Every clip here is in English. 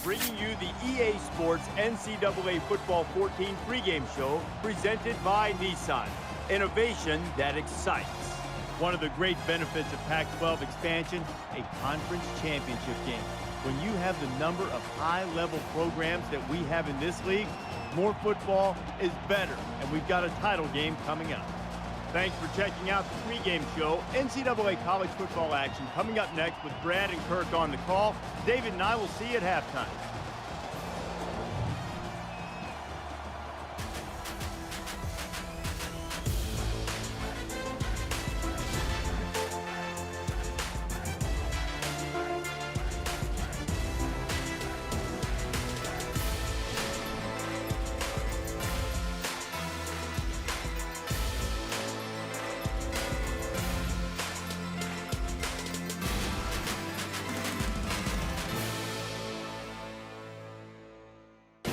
bringing you the EA Sports NCAA Football 14 pregame show presented by Nissan. Innovation that excites. One of the great benefits of Pac12 expansion, a conference championship game. When you have the number of high-level programs that we have in this league, more football is better, and we've got a title game coming up. Thanks for checking out the pregame show. NCAA college football action coming up next with Brad and Kirk on the call. David and I will see you at halftime.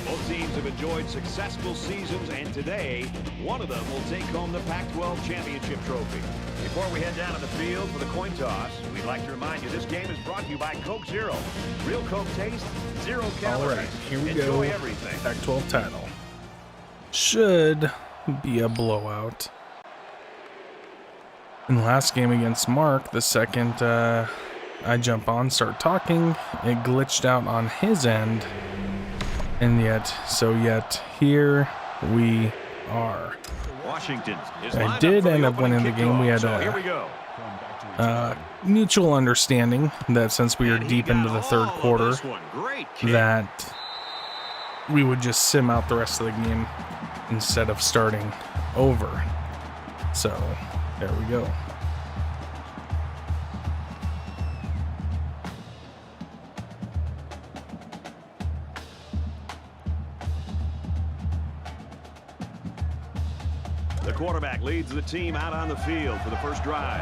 Both teams have enjoyed successful seasons, and today, one of them will take home the Pac12 championship trophy. Before we head down to the field for the coin toss, we'd like to remind you this game is brought to you by Coke Zero. Real Coke taste, 0 calories. All right, here we Enjoy go. Everything. Pac-12 title. Should be a blowout. In the last game against Mark, the second I jump on, start talking, it glitched out on his end. And yet here we are. Washington is I did end up winning the game. We had a mutual understanding that since we were deep into the third quarter, that we would just sim out the rest of the game instead of starting over. So there we go. The quarterback leads the team out on the field for the first drive.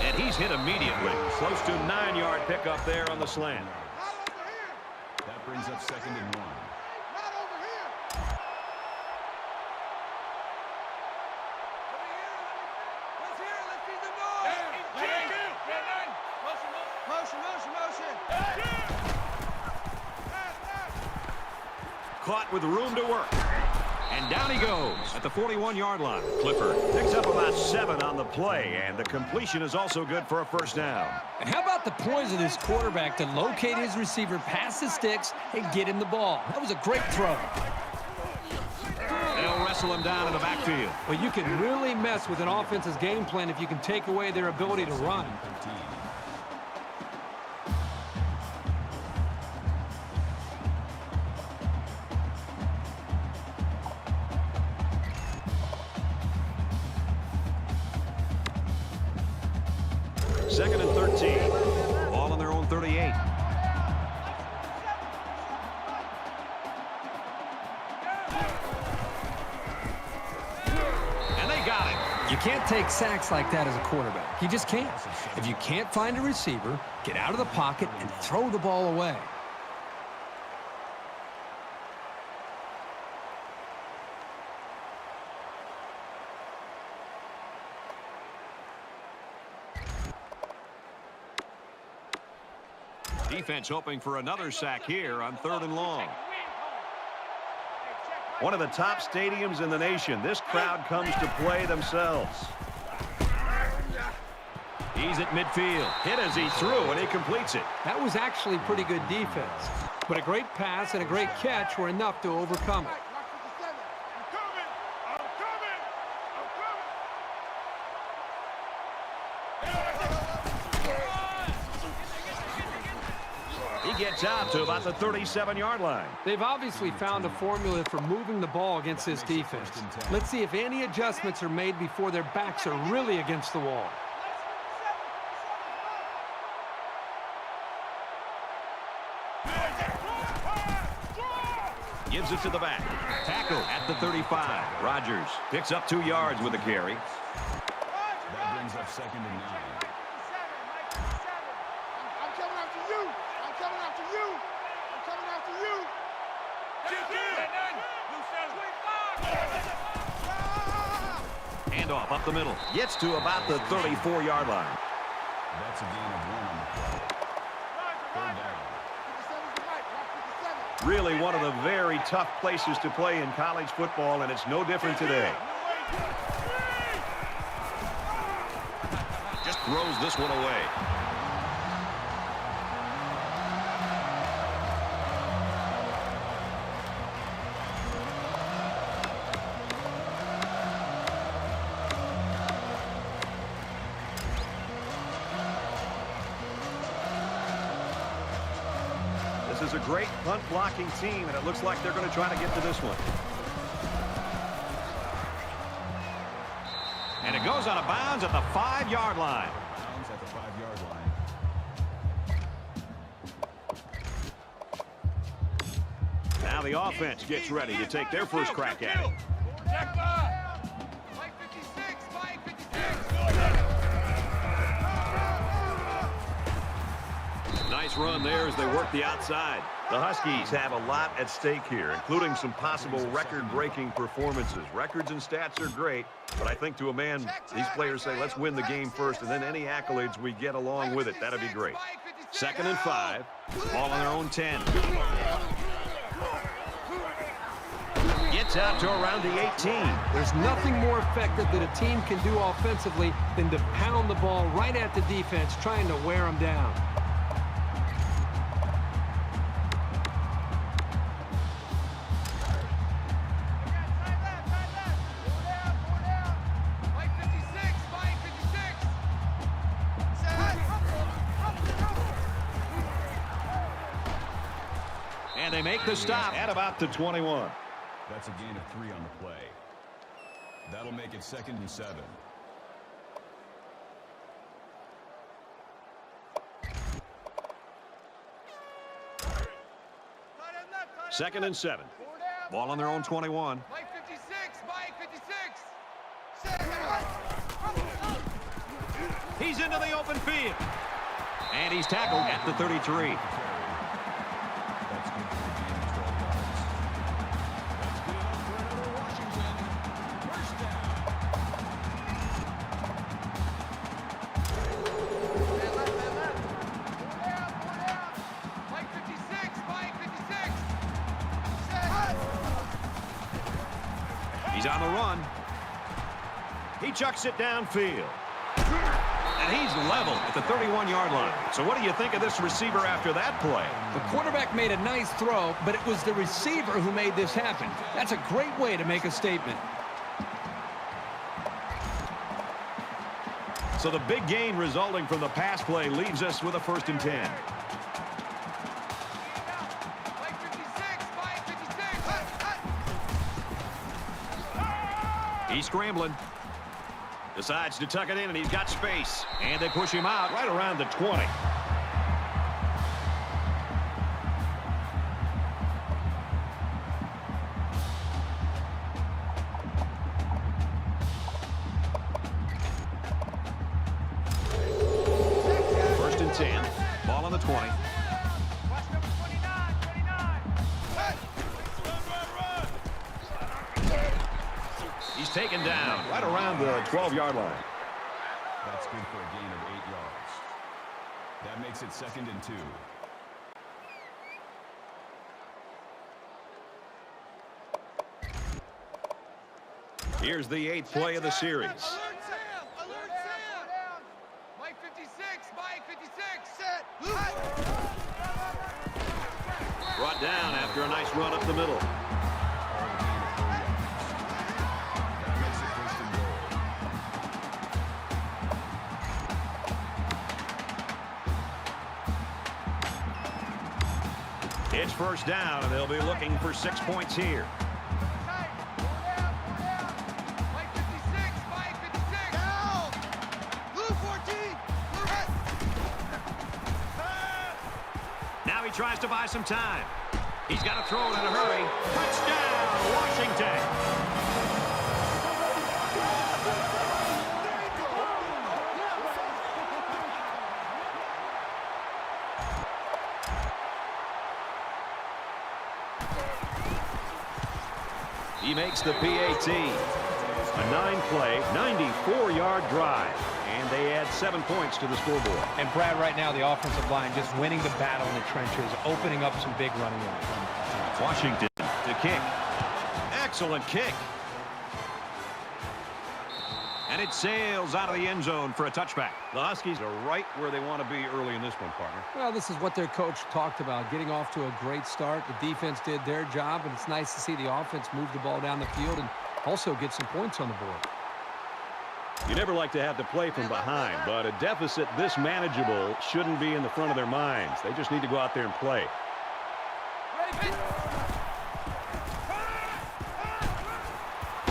And he's hit immediately. Close to 9-yard pickup there on the slant. That brings up 2nd and 1. Caught with room to work. And down he goes at the 41-yard line. Clifford picks up about 7 on the play, and the completion is also good for a first down. And how about the poise of this quarterback to locate his receiver, pass the sticks, and get him the ball? That was a great throw. They'll wrestle him down in the backfield. Well, you can really mess with an offense's game plan if you can take away their ability to run. Second and 13. Ball on their own 38. And they got it. You can't take sacks like that as a quarterback. You just can't. If you can't find a receiver, get out of the pocket and throw the ball away. Defense hoping for another sack here on 3rd and long. One of the top stadiums in the nation. This crowd comes to play themselves. He's at midfield. Hit as he threw, and he completes it. That was actually pretty good defense. But a great pass and a great catch were enough to overcome it. He gets out to about the 37-yard line. They've obviously found a formula for moving the ball against this defense. Let's see if any adjustments are made before their backs are really against the wall. Gives it to the back. Tackle at the 35. Rodgers picks up 2 yards with the carry. That brings up 2nd and 9. I'm coming after you. I'm coming after you. I'm coming after you. handoff up the middle. Gets to about the 34-yard line. That's a gain of 1 on the play. Third down. Really one of the very tough places to play in college football, and it's no different today. Just throws this one away. This is a great punt blocking team, and it looks like they're going to try to get to this one. And it goes out of bounds at the 5-yard line. Bounds at the 5-yard line. Now the offense gets ready to take their first crack at it. Nice run there as they work the outside. The Huskies have a lot at stake here, including some possible record-breaking performances. Records and stats are great, but I think to a man, these players say, let's win the game first, and then any accolades we get along with it, that'd be great. 2nd and 5. Ball on their own 10. Gets out to around the 18. There's nothing more effective that a team can do offensively than to pound the ball right at the defense, trying to wear them down. And they make the stop at about the 21. That's a gain of 3 on the play. That'll make it 2nd and 7. Second and 7. Ball on their own 21. He's into the open field. And he's tackled at the 33. That's good for a gain of 12 yards. That's good enough for another Washington. First down. He's on the run. He chucks it downfield. And he's level at the 31-yard line. So what do you think of this receiver after that play? The quarterback made a nice throw, but it was the receiver who made this happen. That's a great way to make a statement. So the big gain resulting from the pass play leaves us with a 1st and 10. He's scrambling. Decides to tuck it in, and he's got space. And they push him out right around the 20. First and 10. Ball on the 20. He's taken down right around the 12-yard line. That's good for a gain of 8 yards. That makes it 2nd and 2. Here's the 8th play of the series. Alert Sam! Alert Sam! Mike 56! Mike 56! Set! Brought down after a nice run up the middle. That makes it 1st and goal. It's 1st down, and they'll be looking for 6 points here. Mike 56! Mike 56! Down! Blue 14! Now he tries to buy some time. He's got to throw it in a hurry. Touchdown, Washington! He makes the PAT. A 9-play, 94-yard drive. And they add 7 points to the scoreboard. And Brad, right now, the offensive line just winning the battle in the trenches, opening up some big running lanes. Washington to kick. Excellent kick. And it sails out of the end zone for a touchback. The Huskies are right where they want to be early in this one, partner. Well, this is what their coach talked about, getting off to a great start. The defense did their job, and it's nice to see the offense move the ball down the field and also get some points on the board. You never like to have to play from behind, but a deficit this manageable shouldn't be in the front of their minds. They just need to go out there and play.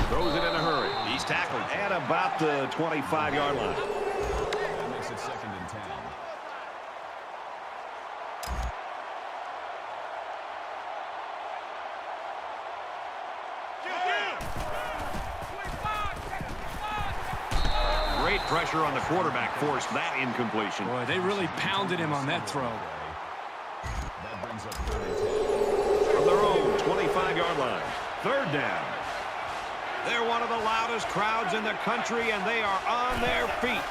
Throws it in a hurry. He's tackled at about the 25-yard line. That makes it 2nd and 10. Great pressure on the quarterback forced that incompletion. Boy, they really pounded him on that throw. That brings up 3rd and 10. From their own 25-yard line. 3rd down. They're one of the loudest crowds in the country, and they are on their feet.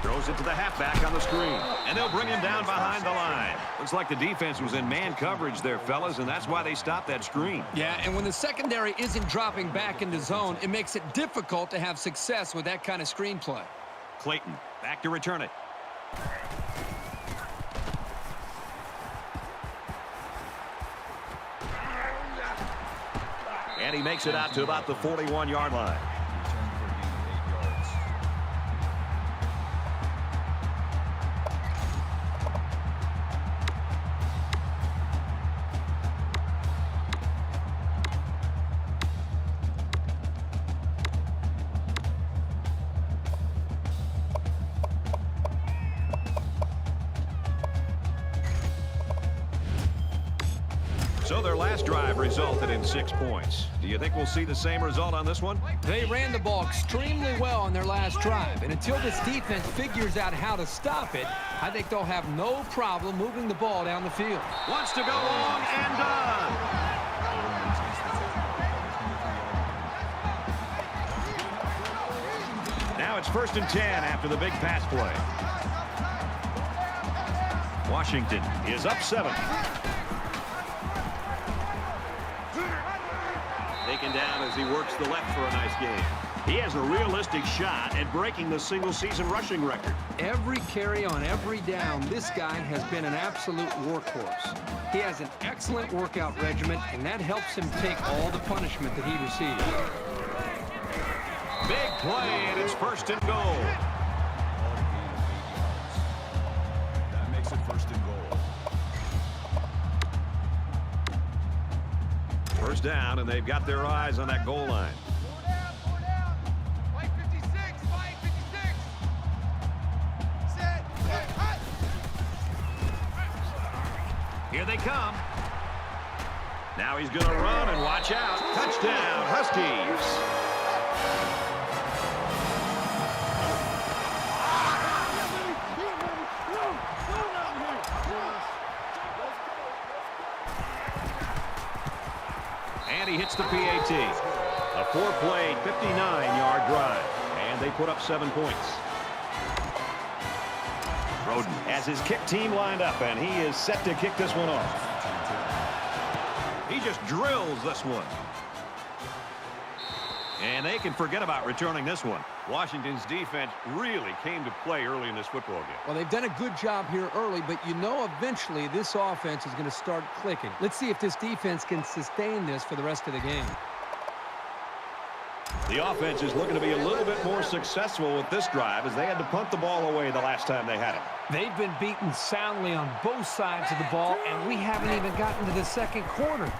Throws it to the halfback on the screen, and they'll bring him down behind the line. Looks like the defense was in man coverage there, fellas, and that's why they stopped that screen. Yeah, and when the secondary isn't dropping back into zone, it makes it difficult to have success with that kind of screen play. Clayton back to return it. And he makes it out to about the 41-yard line. Return for a gain of 8 yards. So their last drive resulted in 6 points. Do you think we'll see the same result on this one? They ran the ball extremely well on their last drive, and until this defense figures out how to stop it, I think they'll have no problem moving the ball down the field. Wants to go long and done. Now it's 1st and 10 after the big pass play. Washington is up 7. Taken down as he works the left for a nice game. He has a realistic shot at breaking the single-season rushing record. Every carry on every down, this guy has been an absolute workhorse. He has an excellent workout regimen, and that helps him take all the punishment that he receives. Big play, and it's 1st and goal. That makes it 1st and goal. 1st down, and they've got their eyes on that goal line. Go down. Mike 56, Mike 56. Set, hut. Here they come. Now he's going to run and watch out. Touchdown, Huskies. And he hits the PAT. A 4-play, 59-yard drive. And they put up 7 points. Roden has his kick team lined up, and he is set to kick this one off. He just drills this one. And they can forget about returning this one. Washington's defense really came to play early in this football game. Well, they've done a good job here early, but you know eventually this offense is going to start clicking. Let's see if this defense can sustain this for the rest of the game. The offense is looking to be a little bit more successful with this drive as they had to punt the ball away the last time they had it. They've been beaten soundly on both sides of the ball, and we haven't even gotten to the 2nd quarter.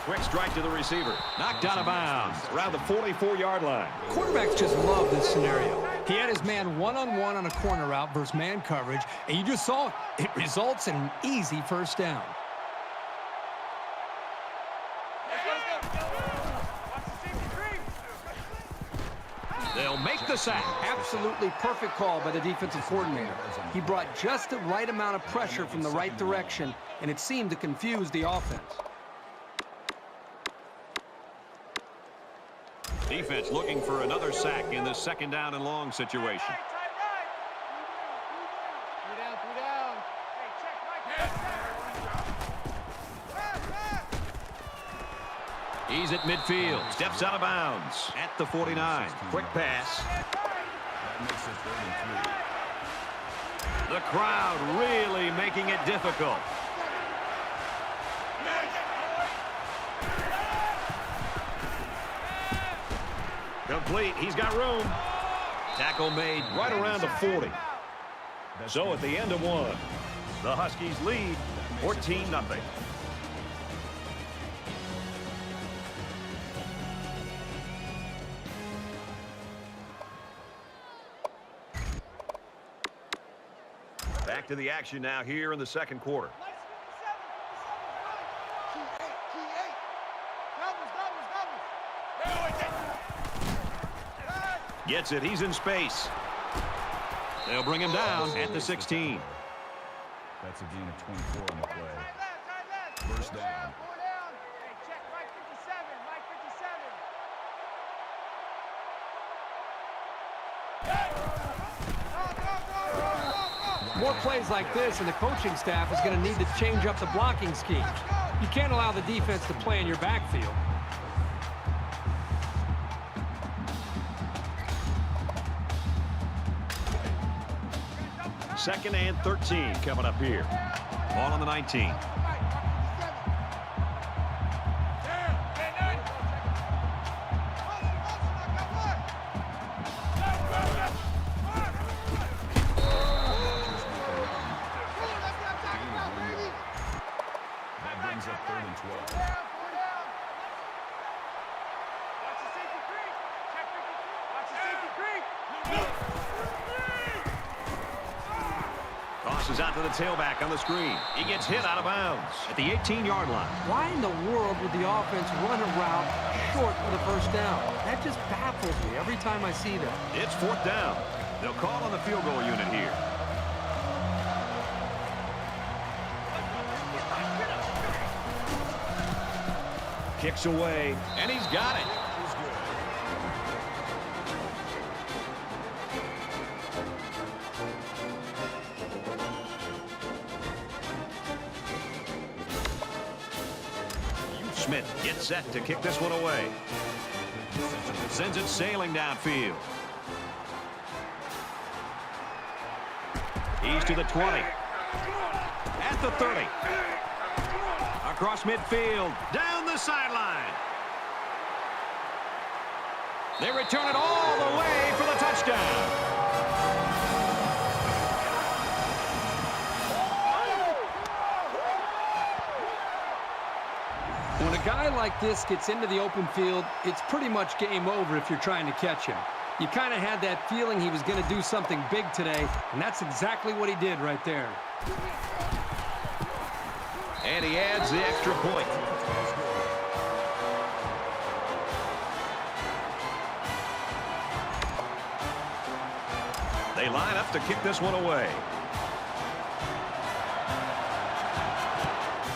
Quick strike to the receiver. Knocked out of bounds around the 44-yard line. Quarterbacks just love this scenario. He had his man one-on-one on a corner route versus man coverage, and you just saw it. It results in an easy 1st down. They'll make the sack. Absolutely perfect call by the defensive coordinator. He brought just the right amount of pressure from the right direction, and it seemed to confuse the offense. Defense looking for another sack in this second down and long situation. Three down, three down. Hey, check, Mike. He's at midfield. Steps out of bounds at the 49. Quick pass. That makes it 3rd and 3. The crowd really making it difficult. Complete. He's got room. Tackle made right around the 40. So at the end of one, the Huskies lead 14-0. Back to the action now here in the second quarter. Gets it. He's in space. They'll bring him down at the 16. That's a gain of 24 on the play. First down. Hey, check, Mike 57, Mike 57. More plays like this, and the coaching staff is going to need to change up the blocking schemes. You can't allow the defense to play in your backfield. Second and 13 coming up here. Ball on the 19. That brings up 3rd and 12. Watch the safety creek. Check 53. Watch the safety creek. Tosses out to the tailback on the screen. He gets hit out of bounds at the 18-yard line. Why in the world would the offense run a route short of the first down? That just baffles me every time I see that. It's 4th down. They'll call on the field goal unit here. Kicks away, and he's got it. Smith gets set to kick this one away. Sends it sailing downfield. He's to the 20. At the 30. Across midfield. Down the sideline. They return it all the way for the touchdown. When a guy like this gets into the open field, it's pretty much game over if you're trying to catch him. You kind of had that feeling he was going to do something big today, and that's exactly what he did right there. And he adds the extra point. They line up to kick this one away.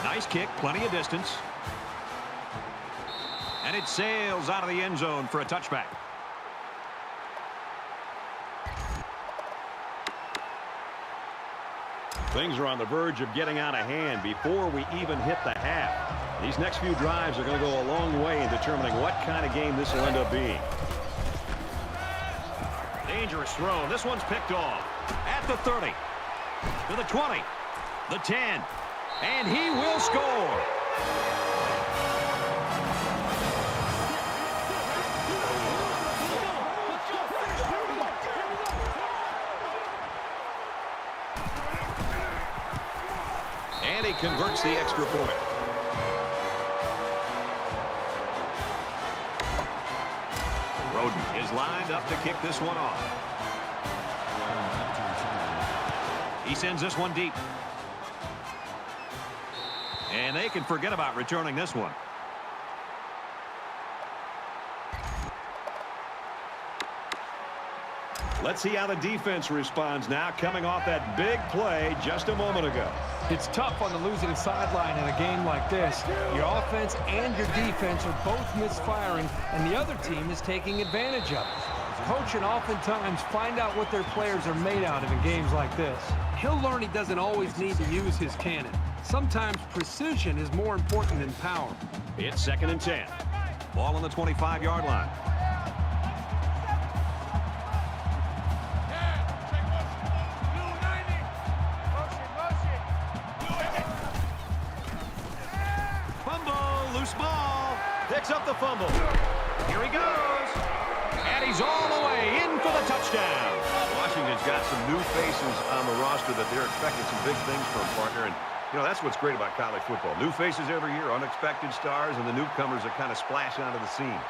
Nice kick, plenty of distance. And it sails out of the end zone for a touchback. Things are on the verge of getting out of hand before we even hit the half. These next few drives are going to go a long way in determining what kind of game this will end up being. Dangerous throw. This one's picked off. At the 30. To the 20. The 10. And he will score. And he converts the extra point. Roden is lined up to kick this one off. He sends this one deep. And they can forget about returning this one. Let's see how the defense responds now, coming off that big play just a moment ago. It's tough on the losing sideline in a game like this. Your offense and your defense are both misfiring, and the other team is taking advantage of it. Coach and oftentimes find out what their players are made out of in games like this. He'll learn he doesn't always need to use his cannon. Sometimes precision is more important than power. It's 2nd and 10. Ball on the 25-yard line. Fumble, loose ball. Picks up the fumble. Here he goes. And he's all the way in for the touchdown. Washington's got some new faces on the roster that they're expecting some big things from, partner. And you know, that's what's great about college football. New faces every year, unexpected stars, and the newcomers that kind of splash onto the scene.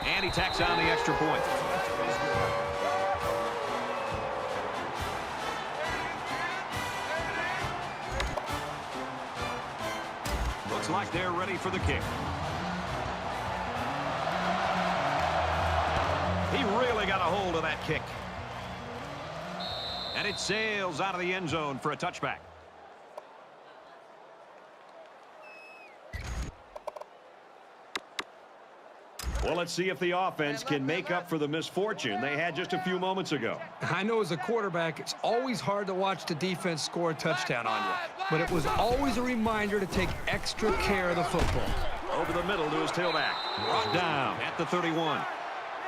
And he tacks on the extra point. Looks like they're ready for the kick. He really got a hold of that kick. And it sails out of the end zone for a touchback. Well, let's see if the offense can make up for the misfortune they had just a few moments ago. I know as a quarterback, it's always hard to watch the defense score a touchdown on you. But it was always a reminder to take extra care of the football. Over the middle to his tailback. Brought down at the 31.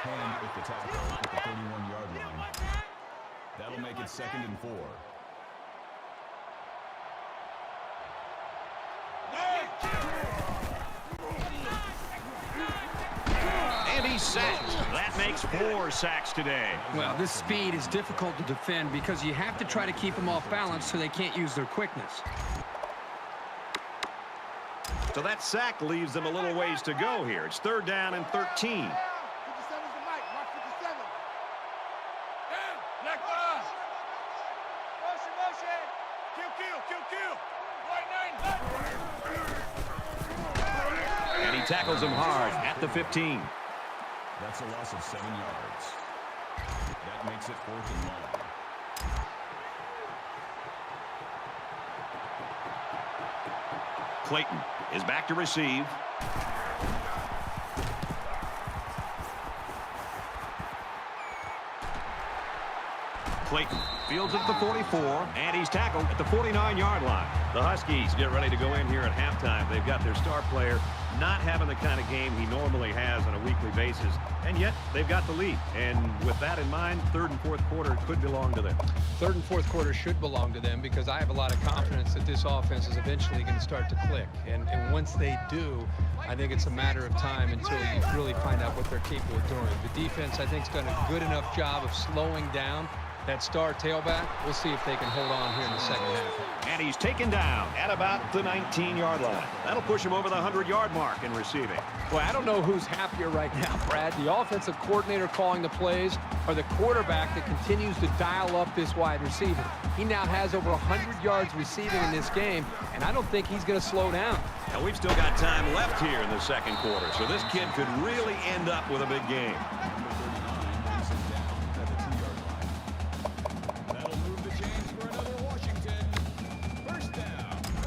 Hand with the tackle at the 31-yard line. That'll make it 2nd and 4. And he's sacked. That makes 4 sacks today. Well, this speed is difficult to defend because you have to try to keep them off balance so they can't use their quickness. So that sack leaves them a little ways to go here. It's 3rd down and 13. And he tackles him hard at the 15. That's a loss of 7 yards. That makes it 4th and 1. Clayton is back to receive. Clayton fields at the 44, and he's tackled at the 49-yard line. The Huskies get ready to go in here at halftime. They've got their star player not having the kind of game he normally has on a weekly basis, and yet they've got the lead. And with that in mind, 3rd and 4th quarter could belong to them. 3rd and 4th quarter should belong to them because I have a lot of confidence that this offense is eventually going to start to click. And once they do, I think it's a matter of time until you really find out what they're capable of doing. The defense, I think, has done a good enough job of slowing down that star tailback. We'll see if they can hold on here in the second half. And he's taken down at about the 19-yard line. That'll push him over the 100-yard mark in receiving. Well, I don't know who's happier right now, Brad. The offensive coordinator calling the plays or the quarterback that continues to dial up this wide receiver. He now has over 100 yards receiving in this game, and I don't think he's going to slow down. Now, we've still got time left here in the second quarter, so this kid could really end up with a big game.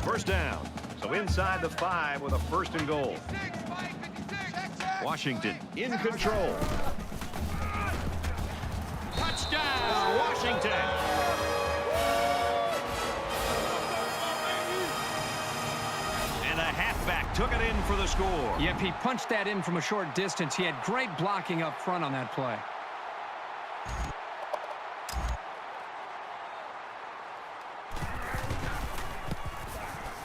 First down. So inside the 5 with a 1st and goal. Washington in control. Touchdown, Washington. And the halfback took it in for the score. Yep, he punched that in from a short distance. He had great blocking up front on that play.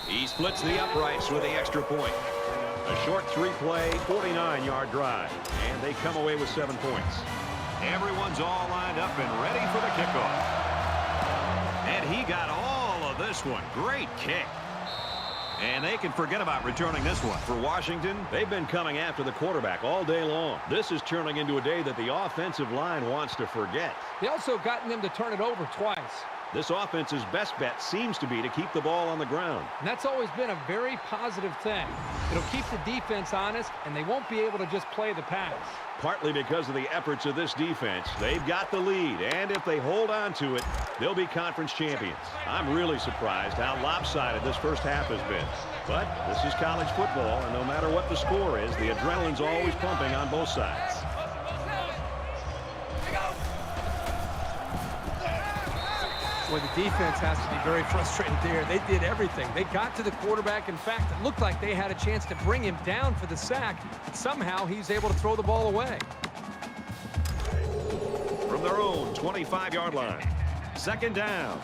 He splits the uprights with the extra point. A short 3-play, 49-yard drive. And they come away with 7 points. Everyone's all lined up and ready for the kickoff. And he got all of this one. Great kick. And they can forget about returning this one. For Washington, they've been coming after the quarterback all day long. This is turning into a day that the offensive line wants to forget. They also gotten them to turn it over twice. This offense's best bet seems to be to keep the ball on the ground. And that's always been a very positive thing. It'll keep the defense honest, and they won't be able to just play the pass. Partly because of the efforts of this defense. They've got the lead, and if they hold on to it, they'll be conference champions. I'm really surprised how lopsided this first half has been. But this is college football, and no matter what the score is, the adrenaline's always pumping on both sides. Well, the defense has to be very frustrated there. They did everything. They got to the quarterback. In fact, it looked like they had a chance to bring him down for the sack. Somehow, he's able to throw the ball away. From their own 25-yard line, second down.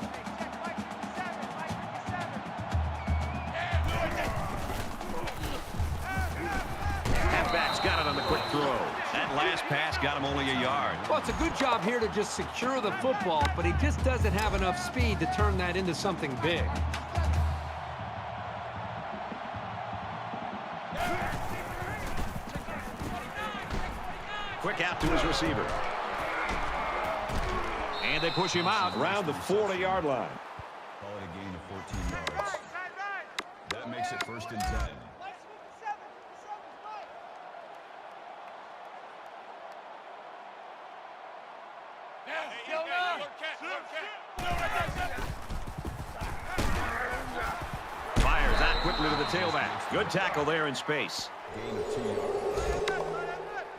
Halfback's got it on the quick throw. That last pass got him only a yard. Well, it's a good job here to just secure the football, but he just doesn't have enough speed to turn that into something big. Quick out to his receiver. And they push him out around the 40-yard line. Call it a gain of 14 yards. That makes it 1st and 10. Fires out quickly to the tailback. Good tackle there in space. Gain of 2 yards.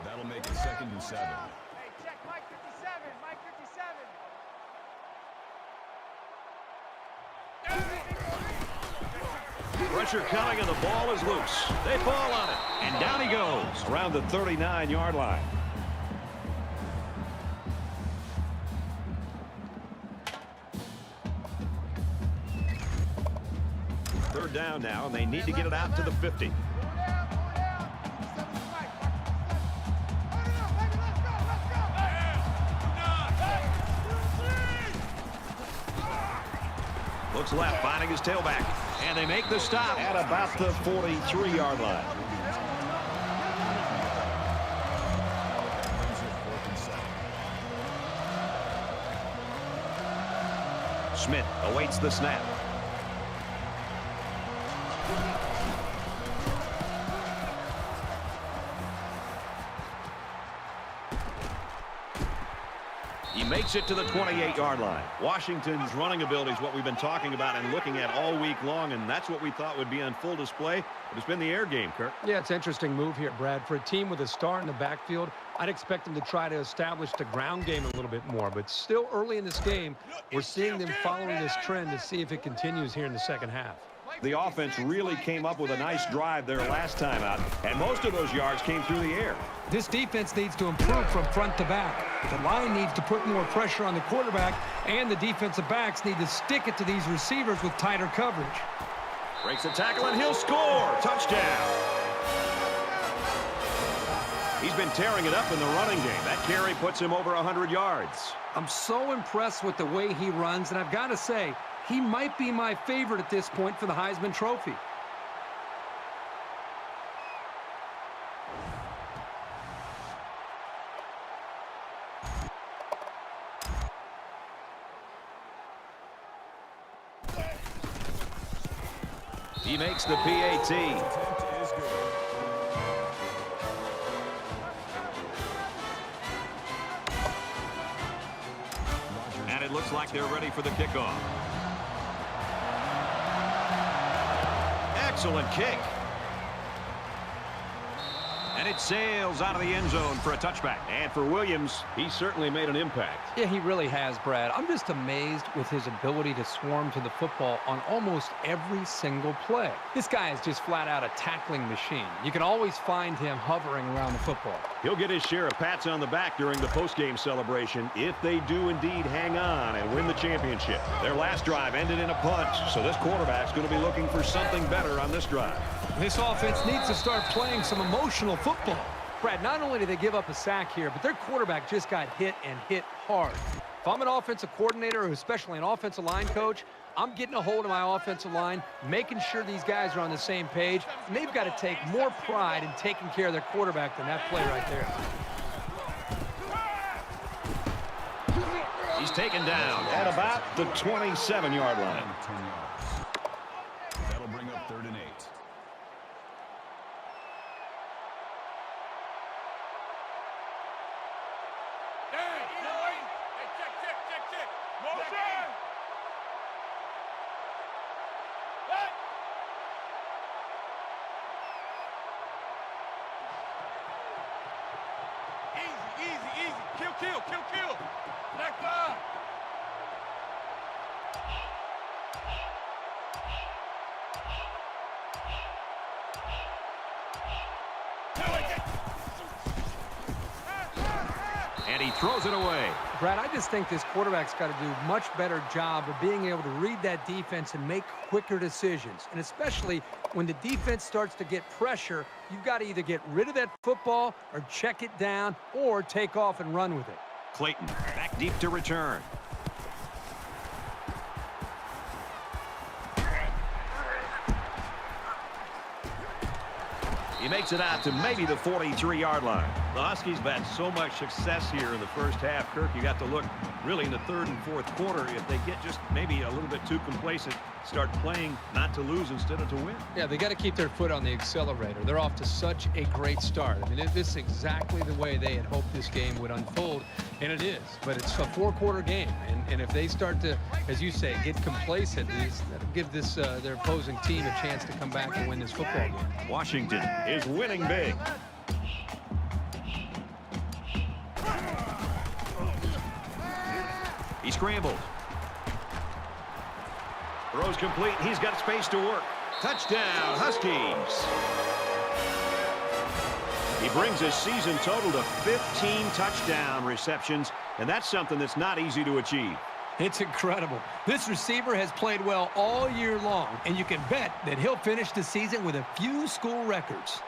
That'll make it 2nd and 7. Hey, check Mike 57. Mike 57. Pressure coming and the ball is loose. They fall on it. And down he goes around the 39-yard line. Third down now, and they need to get it out to the 50. Looks left, finding his tailback. And they make the stop at about the 43-yard line. Smith awaits the snap. He makes it to the 28-yard line. Washington's running ability is what we've been talking about and looking at all week long, and that's what we thought would be on full display. But it's been the air game, Kirk. Yeah, it's an interesting move here, Brad. For a team with a star in the backfield, I'd expect them to try to establish the ground game a little bit more. But still early in this game, we're seeing them following this trend to see if it continues here in the second half. The offense really came up with a nice drive there last time out, and most of those yards came through the air. This defense needs to improve from front to back. The line needs to put more pressure on the quarterback, and the defensive backs need to stick it to these receivers with tighter coverage. Breaks the tackle, and he'll score. Touchdown. He's been tearing it up in the running game. That carry puts him over 100 yards. I'm so impressed with the way he runs, and I've got to say, he might be my favorite at this point for the Heisman Trophy. He makes the PAT. And it looks like they're ready for the kickoff. Excellent kick. And it sails out of the end zone for a touchback. And for Williams, he certainly made an impact. Yeah, he really has, Brad. I'm just amazed with his ability to swarm to the football on almost every single play. This guy is just flat out a tackling machine. You can always find him hovering around the football. He'll get his share of pats on the back during the postgame celebration if they do indeed hang on and win the championship. Their last drive ended in a punt, so this quarterback's going to be looking for something better on this drive. This offense needs to start playing some emotional football. Brad, not only did they give up a sack here, but their quarterback just got hit and hit hard. If I'm an offensive coordinator, or especially an offensive line coach, I'm getting a hold of my offensive line, making sure these guys are on the same page, and they've got to take more pride in taking care of their quarterback than that play right there. He's taken down at about the 27-yard line. 10 yards. That'll bring up 3rd and 8. Kill. Next up. And he throws it away. Brad, I just think this quarterback's got to do a much better job of being able to read that defense and make quicker decisions. And especially when the defense starts to get pressure, you've got to either get rid of that football or check it down or take off and run with it. Clayton back deep to return. He makes it out to maybe the 43-yard line. The Huskies have had so much success here in the first half. Kirk, you got to look really in the 3rd and 4th quarter. If they get just maybe a little bit too complacent, start playing not to lose instead of to win. Yeah, they got to keep their foot on the accelerator. They're off to such a great start. I mean, this is exactly the way they had hoped this game would unfold, and it is. But it's a 4-quarter game, and if they start to, as you say, get complacent, that'll give this their opposing team a chance to come back and win this football game. Washington is winning big. He scrambles. Throws complete. He's got space to work. Touchdown, Huskies. He brings his season total to 15 touchdown receptions, and that's something that's not easy to achieve. It's incredible. This receiver has played well all year long, and you can bet that he'll finish the season with a few school records.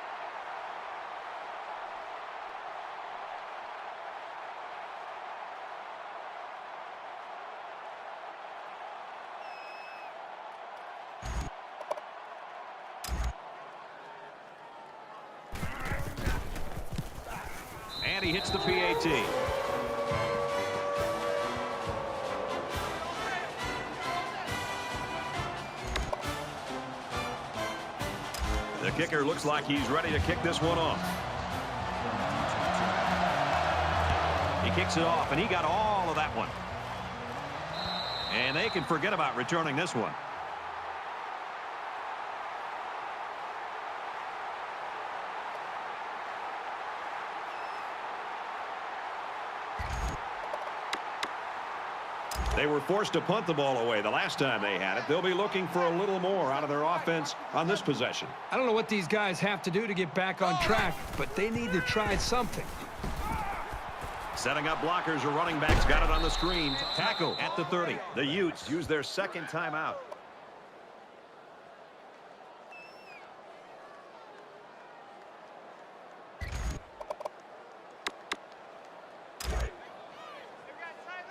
And he hits the PAT. The kicker looks like he's ready to kick this one off. He kicks it off, and he got all of that one. And they can forget about returning this one. They were forced to punt the ball away the last time they had it. They'll be looking for a little more out of their offense on this possession. I don't know what these guys have to do to get back on track, but they need to try something. Setting up blockers or running backs. Got it on the screen. Tackle at the 30. The Utes use their second timeout.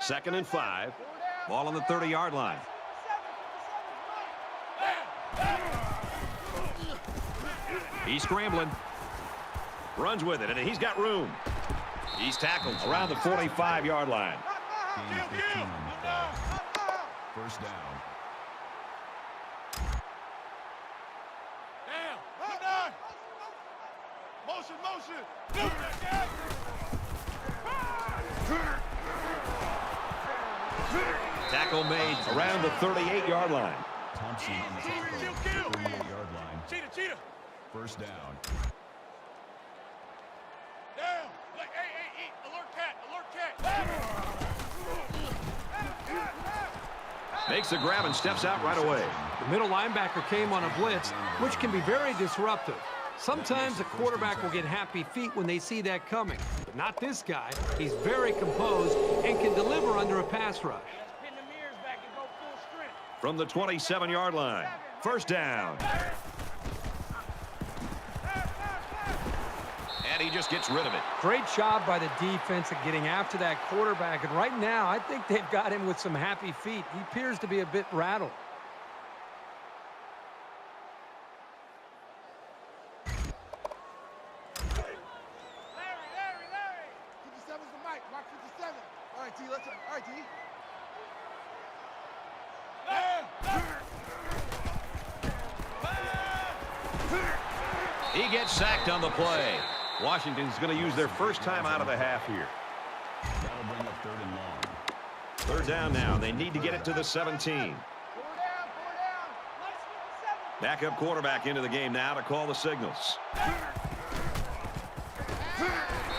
Second and 5. Ball on the 30-yard line. He's scrambling. Runs with it, and he's got room. He's tackled around the 45-yard line. Gain 15 on the play. First down. Motion. Tackle made around the 38-yard line. Thompson on the tackle. 38-yard line. Cheetah. First down. Down. Hey, alert cat. Makes the grab and steps out right away. The middle linebacker came on a blitz, which can be very disruptive. Sometimes a quarterback will get happy feet when they see that coming, but not this guy. He's very composed and can deliver under a pass rush. From the 27-yard line. First down. And he just gets rid of it. Great job by the defense at getting after that quarterback. And right now, I think they've got him with some happy feet. He appears to be a bit rattled. Larry. 57's the mic. Mark 57. All right, T. He gets sacked on the play. Washington's going to use their first time out of the half here. That'll bring up 3rd and long. 3rd down now. They need to get it to the 17. Backup quarterback into the game now to call the signals.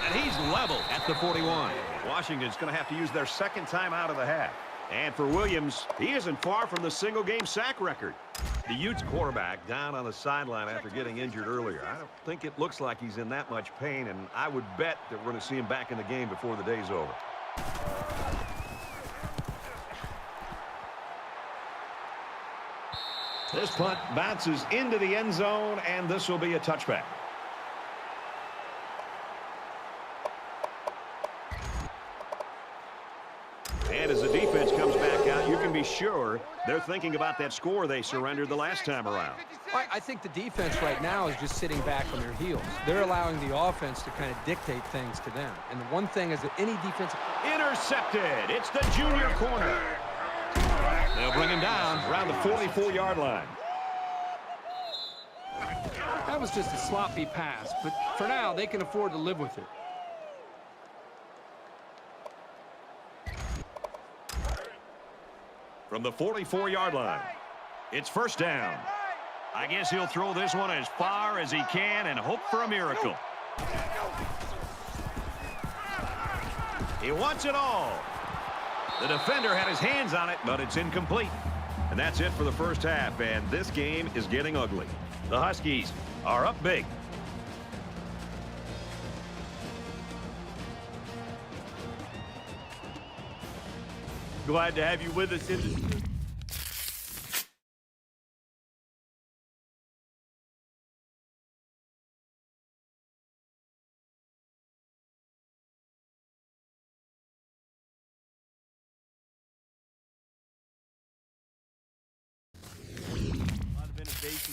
And he's level at the 41. Washington's going to have to use their second time out of the half. And for Williams, he isn't far from the single-game sack record. The Utes quarterback down on the sideline after getting injured earlier. I don't think it looks like he's in that much pain, and I would bet that we're going to see him back in the game before the day's over. This punt bounces into the end zone, and this will be a touchback. And as the defense comes back out, you can be sure they're thinking about that score they surrendered the last time around. I think the defense right now is just sitting back on their heels. They're allowing the offense to kind of dictate things to them. And the one thing is that any defense... Intercepted. It's the junior corner. They'll bring him down around the 44-yard line. That was just a sloppy pass, but for now, they can afford to live with it. From the 44-yard line, it's 1st down. I guess he'll throw this one as far as he can and hope for a miracle. He wants it all. The defender had his hands on it, but it's incomplete. And that's it for the first half, and this game is getting ugly. The Huskies are up big. Glad to have you with us in the...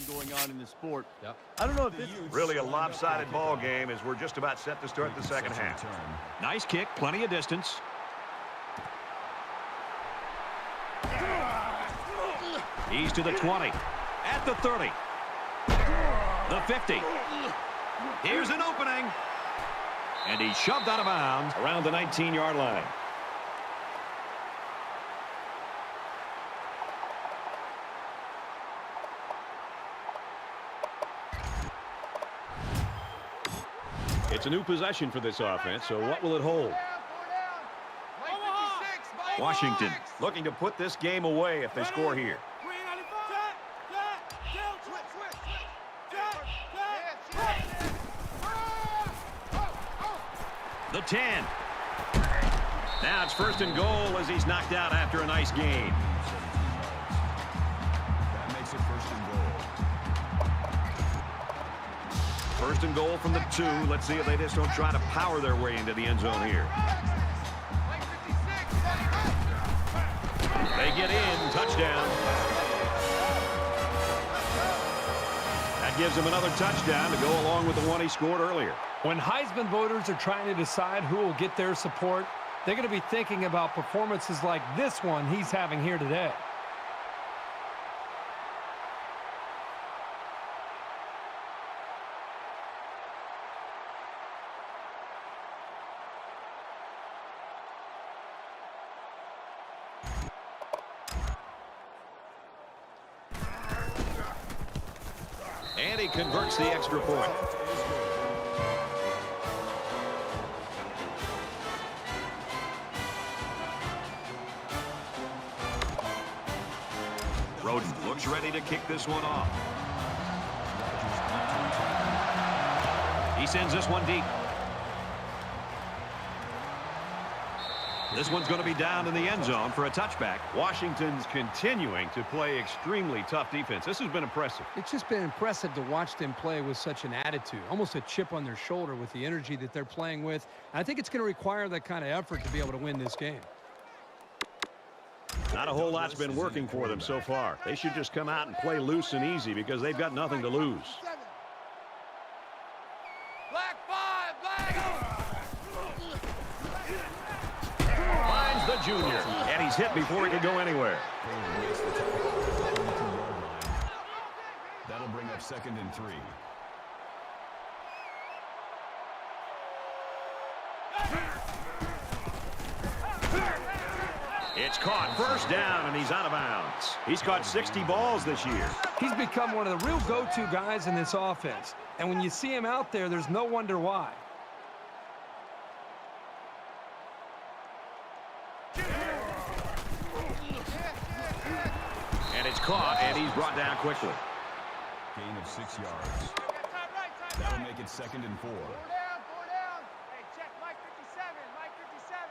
going on in the sport. Yep. I don't know if this is Really a lopsided ball game as we're just about set to start the second half. Nice kick, plenty of distance. He's to the 20, at the 30, the 50. Here's an opening, and he's shoved out of bounds around the 19-yard line. It's a new possession for this offense, so what will it hold? Washington looking to put this game away if they score here. The 10. Now it's 1st and goal as he's knocked out after a nice gain. That makes it 1st and goal. 1st and goal from the 2. Let's see if they just don't try to power their way into the end zone here. They get in. Touchdown. That gives him another touchdown to go along with the one he scored earlier. When Heisman voters are trying to decide who will get their support, they're going to be thinking about performances like this one he's having here today. And he converts the extra point. Roden looks ready to kick this one off. He sends this one deep. This one's going to be down in the end zone for a touchback. Washington's continuing to play extremely tough defense. This has been impressive. It's just been impressive to watch them play with such an attitude, almost a chip on their shoulder with the energy that they're playing with. And I think it's going to require that kind of effort to be able to win this game. Not a whole lot's been working for them so far. They should just come out and play loose and easy because they've got nothing to lose. Black 5, black. Finds the junior, and he's hit before he could go anywhere. That'll bring up 2nd and 3. It's caught. First down, and he's out of bounds. He's caught 60 balls this year. He's become one of the real go-to guys in this offense. And when you see him out there, there's no wonder why. And it's caught, and he's brought down quickly. Gain of 6 yards. That'll make it 2nd and 4. Four down. Hey, check Mike 57. Mike 57.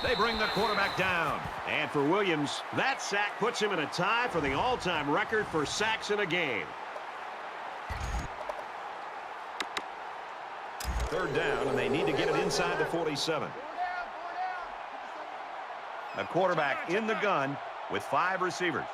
They bring the quarterback down. And for Williams, that sack puts him in a tie for the all-time record for sacks in a game. 3rd down, and they need to get it inside the 47. The quarterback in the gun with 5 receivers.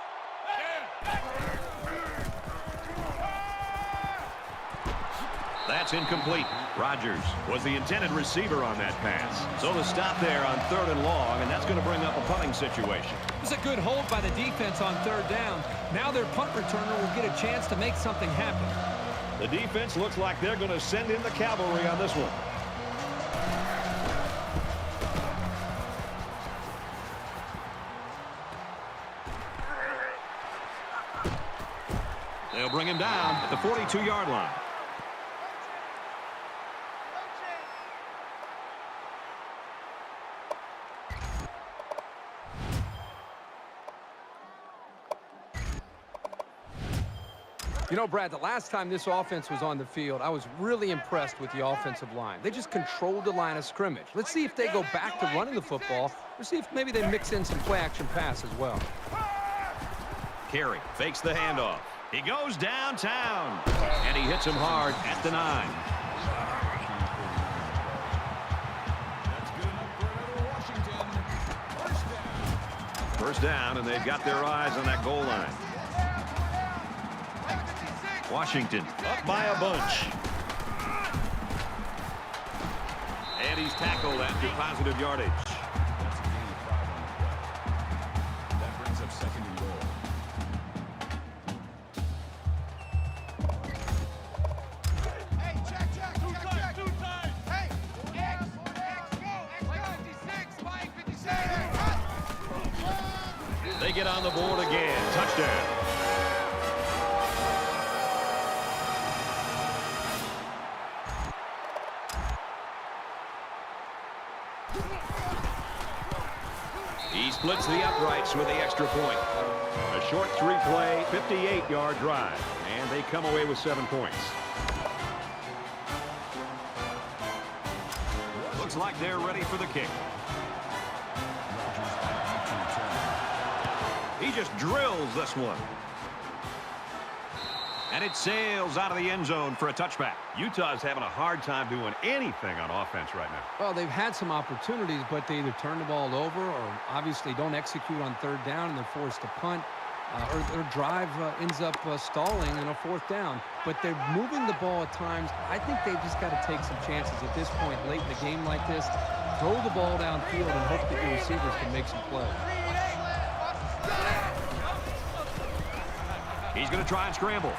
That's incomplete. Rodgers was the intended receiver on that pass. So the stop there on 3rd and long, and that's going to bring up a punting situation. It was a good hold by the defense on 3rd down. Now their punt returner will get a chance to make something happen. The defense looks like they're going to send in the cavalry on this one. They'll bring him down at the 42-yard line. You know, Brad, the last time this offense was on the field, I was really impressed with the offensive line. They just controlled the line of scrimmage. Let's see if they go back to running the football, or see if maybe they mix in some play-action pass as well. Carey fakes the handoff. He goes downtown, and he hits him hard at the 9. That's good enough for another Washington. First down, and they've got their eyes on that goal line. Washington up by a bunch. And he's tackled after positive yardage. That's a gain of 5 on the play. That brings up 2nd and goal. Hey, check. Two times. Hey, X, go. Mike 56, Mike 57. They get on the board again. Touchdown. He splits the uprights with the extra point. A short 3-play, 58-yard drive. And they come away with 7 points. Looks like they're ready for the kick. He just drills this one. And it sails out of the end zone for a touchback. Utah's having a hard time doing anything on offense right now. Well, they've had some opportunities, but they either turn the ball over or obviously don't execute on 3rd down, and they're forced to punt. Or their drive ends up stalling in a 4th down. But they're moving the ball at times. I think they've just got to take some chances at this point late in the game like this. Throw the ball downfield and hope that your receivers can make some plays. He's going to try and scramble.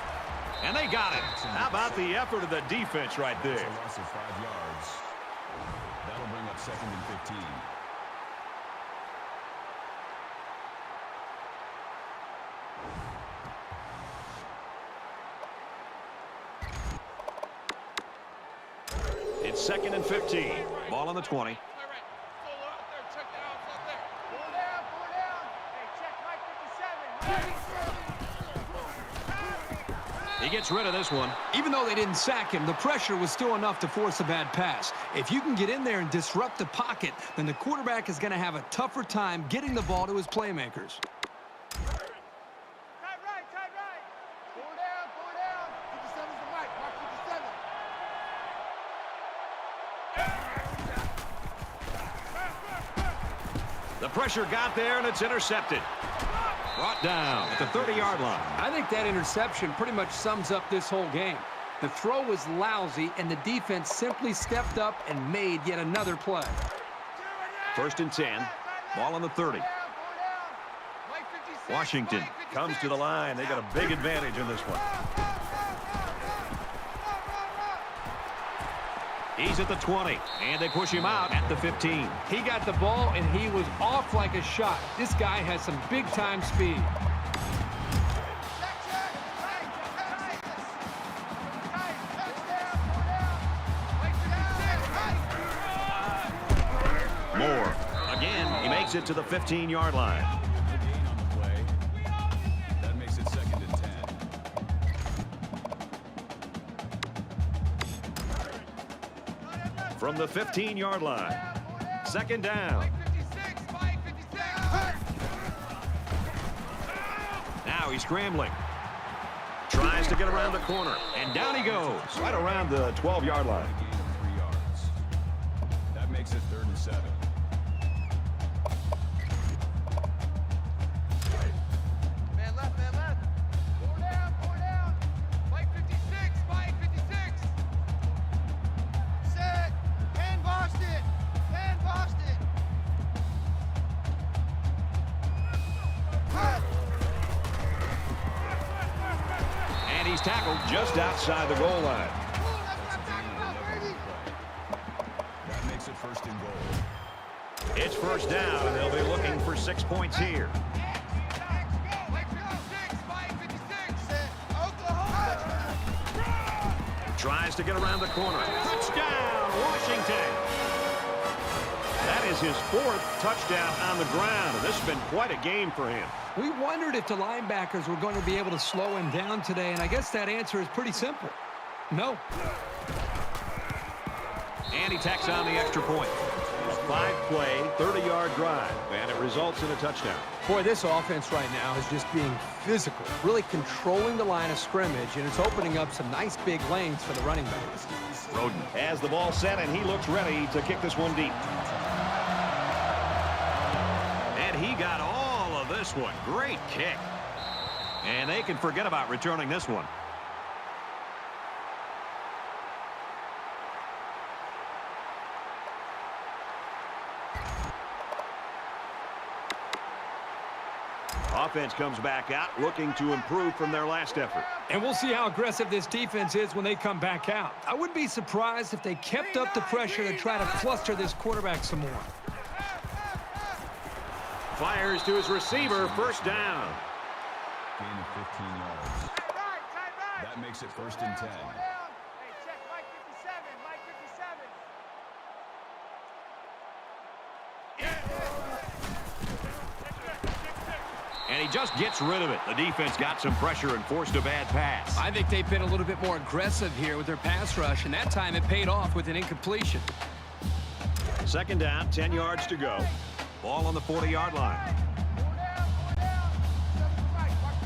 And they got it. How about the effort of the defense right there? That's a loss of 5 yards. That'll bring up 2nd and 15. It's 2nd and 15. Ball on the 20. He gets rid of this one. Even though they didn't sack him, the pressure was still enough to force a bad pass. If you can get in there and disrupt the pocket, then the quarterback is going to have a tougher time getting the ball to his playmakers. Tight right. Four down. 57's the Mike. Mark 57. The pressure got there, and it's intercepted. Brought down at the 30-yard line. I think that interception pretty much sums up this whole game. The throw was lousy, and the defense simply stepped up and made yet another play. 1st and 10. Ball on the 30. Washington comes to the line. They got a big advantage in this one. He's at the 20, and they push him out at the 15. He got the ball, and he was off like a shot. This guy has some big-time speed. Moore. Again, he makes it to the 15-yard line. No gain on the play. That makes it 2nd and 10. From the 15-yard line. 2nd down. Now he's scrambling. Tries to get around the corner. And down he goes. Right around the 12-yard line. A gain of 3 yards. That makes it 3rd and 7. Man left, man left. 4 down, 4 down. Mike 56, Mike 56. Set. Ken Boston. Ken Boston. And he's tackled just outside the goal line. That makes it 1st and goal. It's 1st down, and they'll be looking for 6 points here. Mike 56, Mike 56. Set. Oklahoma. Tries to get around the corner. Touchdown, Washington. That is his 4th touchdown on the ground, and this has been quite a game for him. We wondered if the linebackers were going to be able to slow him down today, and I guess that answer is pretty simple. No. And he tacks on the extra point. A 5-play, 30-yard drive, and it results in a touchdown. Boy, this offense right now is just being physical, really controlling the line of scrimmage, and it's opening up some nice big lanes for the running backs. Roden has the ball set, and he looks ready to kick this one deep. And he got all of this one. Great kick. And they can forget about returning this one. Offense comes back out looking to improve from their last effort. And we'll see how aggressive this defense is when they come back out. I wouldn't be surprised if they kept up the pressure to try to fluster this quarterback some more. Fires to his receiver, 1st down. Gain of 15 yards. That makes it 1st and 10. Hey, check Mike 57, Mike 57. And he just gets rid of it. The defense got some pressure and forced a bad pass. I think they've been a little bit more aggressive here with their pass rush, and that time it paid off with an incompletion. 2nd down, 10 yards to go. Ball on the 40-yard line. 4 down, 4 down. 7 to right, Mike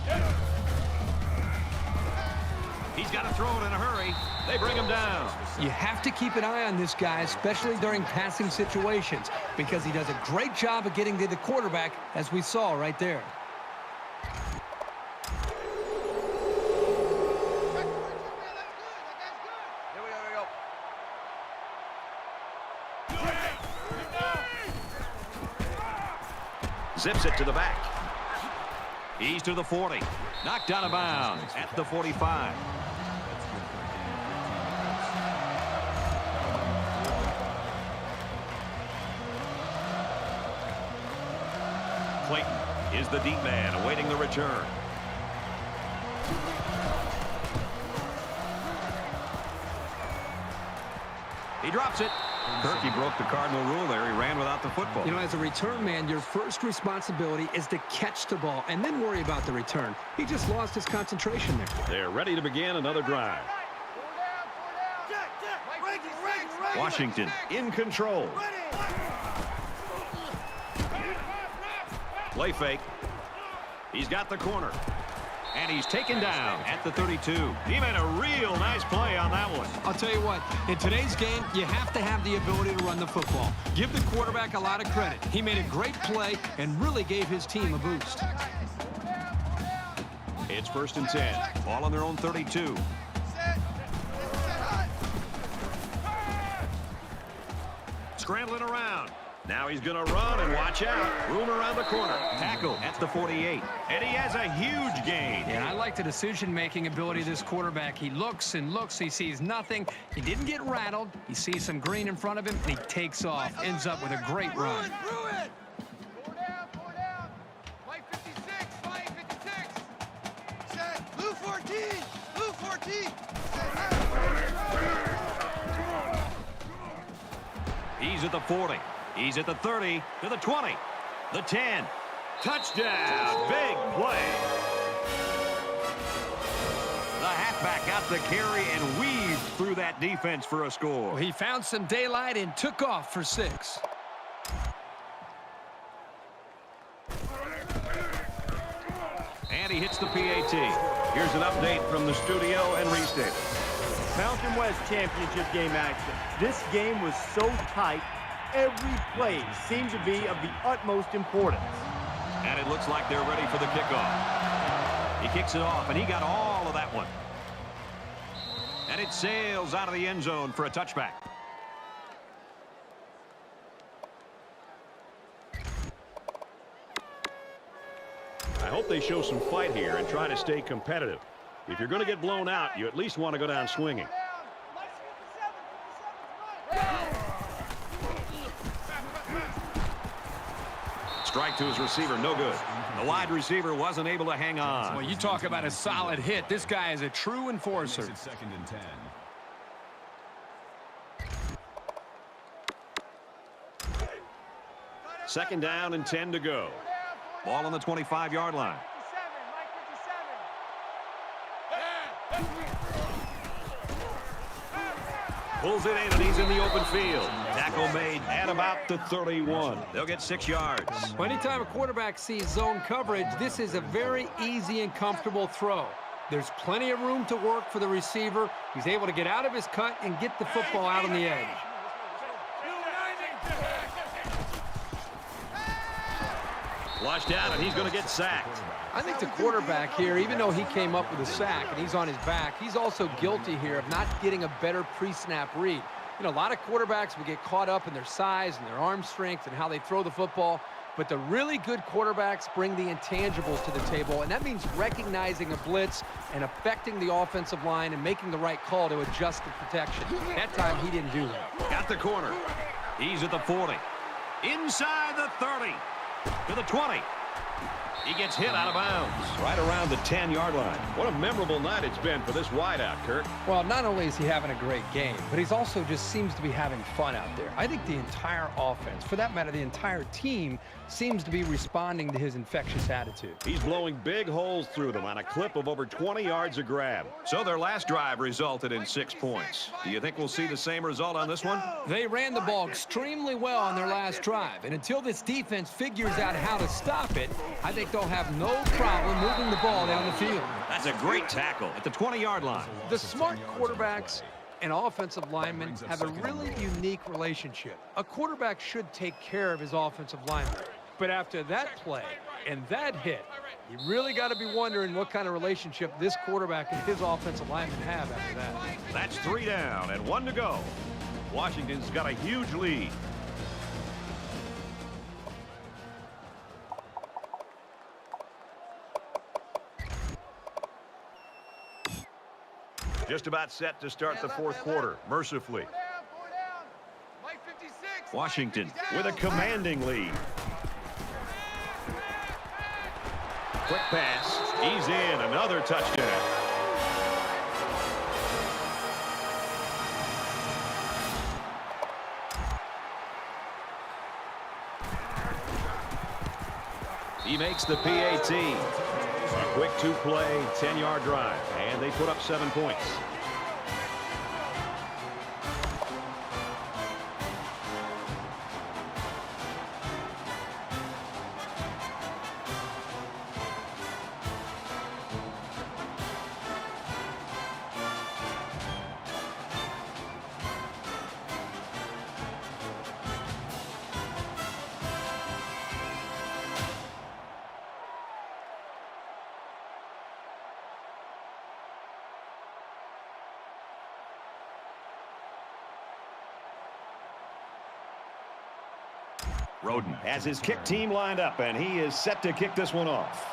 57. He's got to throw it in a hurry. They bring him down. You have to keep an eye on this guy, especially during passing situations, because he does a great job of getting to the quarterback, as we saw right there. Zips it to the back. He's to the 40. Knocked out of bounds at the 45. Clayton is the deep man awaiting the return. He drops it. Kirky broke the cardinal rule there. He ran without the football. You know, as a return man, your first responsibility is to catch the ball and then worry about the return. He just lost his concentration there. They're ready to begin another drive. 4 down, 4 down. Mike 56. Washington in control. Play fake. He's got the corner. And he's taken down at the 32. He made a real nice play on that one. I'll tell you what, in today's game, you have to have the ability to run the football. Give the quarterback a lot of credit. He made a great play and really gave his team a boost. It's 1st and 10. Ball on their own 32. Scrambling around. Now he's going to run and watch out. Room around the corner. Tackle at the 48. And he has a huge gain. Yeah, I like the decision-making ability of this quarterback. He looks and looks. He sees nothing. He didn't get rattled. He sees some green in front of him, and he takes off. Ends up with a great run. Four down. White 56, white 56. Set, blue 14, blue 14. He's at the 40. He's at the 30, to the 20, the 10. Touchdown, big play. The halfback got the carry and weaved through that defense for a score. Well, he found some daylight and took off for 6. And he hits the PAT. Here's an update from the studio and Restable. Mountain West Championship game action. This game was so tight, every play seemed to be of the utmost importance. And it looks like they're ready for the kickoff. He kicks it off, and he got all of that one. And it sails out of the end zone for a touchback. I hope they show some fight here and try to stay competitive. If you're going to get blown out, you at least want to go down swinging. Strike to his receiver, no good. The wide receiver wasn't able to hang on. Well, you talk about a solid hit. This guy is a true enforcer. It's 2nd and 10. Second down and 10 to go. Ball on the 25-yard line. Pulls it in, and he's in the open field. Tackle made at about the 31. They'll get 6 yards. Well, anytime a quarterback sees zone coverage, this is a very easy and comfortable throw. There's plenty of room to work for the receiver. He's able to get out of his cut and get the football out on the edge. Flushed out, and he's going to get sacked. I think the quarterback here, even though he came up with a sack and he's on his back, he's also guilty here of not getting a better pre-snap read. You know, a lot of quarterbacks will get caught up in their size and their arm strength and how they throw the football. But the really good quarterbacks bring the intangibles to the table, and that means recognizing a blitz and affecting the offensive line and making the right call to adjust the protection. That time, he didn't do that. Got the corner. He's at the 40. Inside the 30. To the 20. He gets hit out of bounds. Right around the 10-yard line. What a memorable night it's been for this wideout, Kirk. Well, not only is he having a great game, but he's also just seems to be having fun out there. I think the entire offense, for that matter, the entire team, seems to be responding to his infectious attitude. He's blowing big holes through them on a clip of over 20 yards a grab. So their last drive resulted in 6 points. Do you think we'll see the same result on this one? They ran the ball extremely well on their last drive, and until this defense figures out how to stop it, I think they'll have no problem moving the ball down the field. That's a great tackle at the 20-yard line. The smart quarterbacks and offensive linemen have a really unique relationship. A quarterback should take care of his offensive lineman. But after that play and that hit, you really got to be wondering what kind of relationship this quarterback and his offensive lineman have after that. That's 3 down and 1 to go. Washington's got a huge lead. Just about set to start the fourth quarter, mercifully. Washington with a commanding lead. Quick pass. He's in. Another touchdown. He makes the PAT. A quick 2-play, 10-yard drive, and they put up 7 points. Roden has his kick team lined up, and he is set to kick this one off.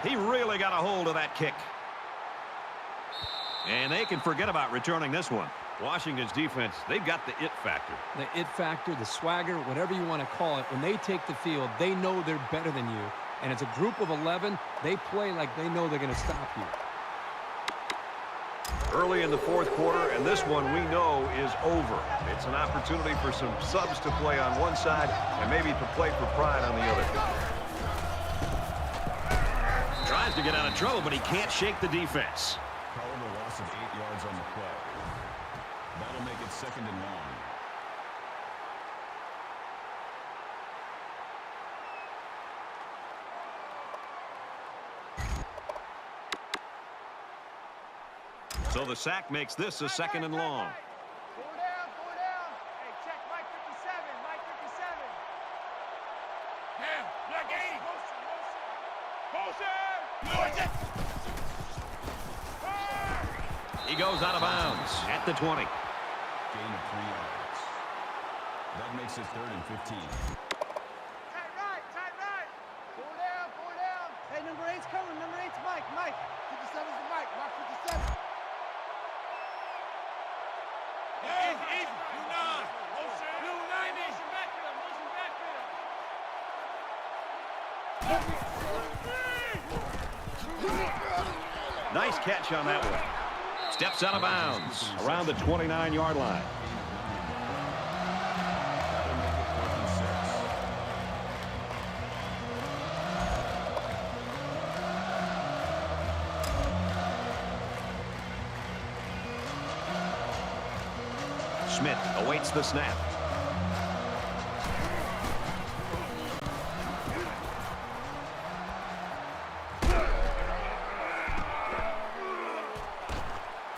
He really got a hold of that kick. And they can forget about returning this one. Washington's defense, they've got the it factor. The it factor, the swagger, whatever you want to call it. When they take the field, they know they're better than you. And it's a group of 11. They play like they know they're going to stop you. Early in the fourth quarter, and this one we know is over. It's an opportunity for some subs to play on one side and maybe to play for pride on the other. Tries to get out of trouble, but he can't shake the defense. Probable loss of 8 yards on the play. That'll make it 2nd and long. So the sack makes this a 2nd and long. 4 down, 4 down. Hey, check Mike 57, Mike 57. Damn, black 80. Motion. He goes out of bounds at the 20. Gain of 3 yards. That makes it 3rd and 15. Tight right, tight right. 4 down, 4 down. Hey, number 8's coming. Number 8's Mike. Mike. 57's the Mike. Mark 57. Hey, easy. Blue 9. Motion. Blue 90. Motion backfield. Motion backfield. Nice catch on that one. Steps out of bounds around the 29-yard line. Smith awaits the snap.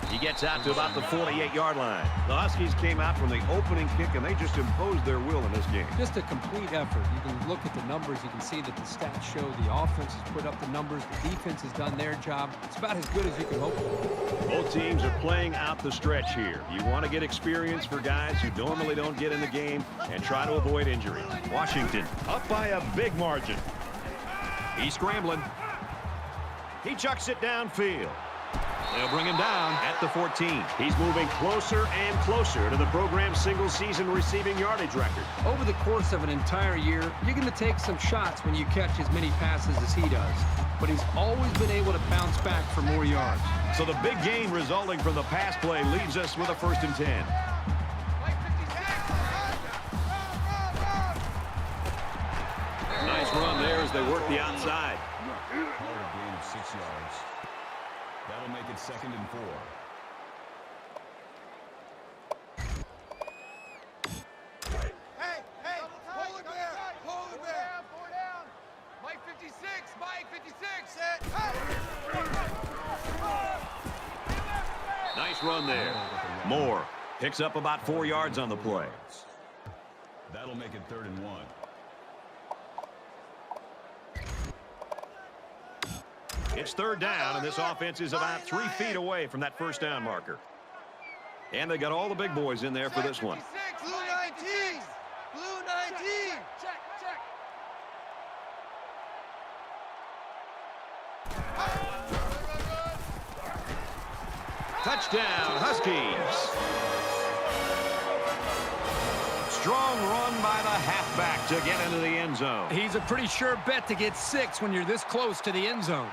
He gets out to about the 48-yard line. The Huskies came out from the opening kick, and they just imposed their will in this game. Just a complete effort. You can look at the numbers. You can see that the stats show the offense has put up the numbers. The defense has done their job. It's about as good as you can hope for. Both teams are playing out the stretch here. You want to get experience for guys who normally don't get in the game and try to avoid injury. Washington up by a big margin. He's scrambling. He chucks it downfield. They'll bring him down at the 14. He's moving closer and closer to the program's single-season receiving yardage record. Over the course of an entire year, you're going to take some shots when you catch as many passes as he does. But he's always been able to bounce back for more yards. So the big gain resulting from the pass play leaves us with a 1st and 10. Nice run there as they work the outside. Gain of 6 yards. That'll make it 2nd and 4. Hey, polar bear, polar bear. 4 down. Mike 56, Mike 56. Set. Nice run there. Moore picks up about 4 yards on the play. That'll make it 3rd and 1. It's 3rd down, and this offense is about 3 feet away from that 1st down marker. And they got all the big boys in there for this one. Blue 19. Blue 19. Check, check. Touchdown, Huskies. Strong run by the halfback to get into the end zone. He's a pretty sure bet to get 6 when you're this close to the end zone.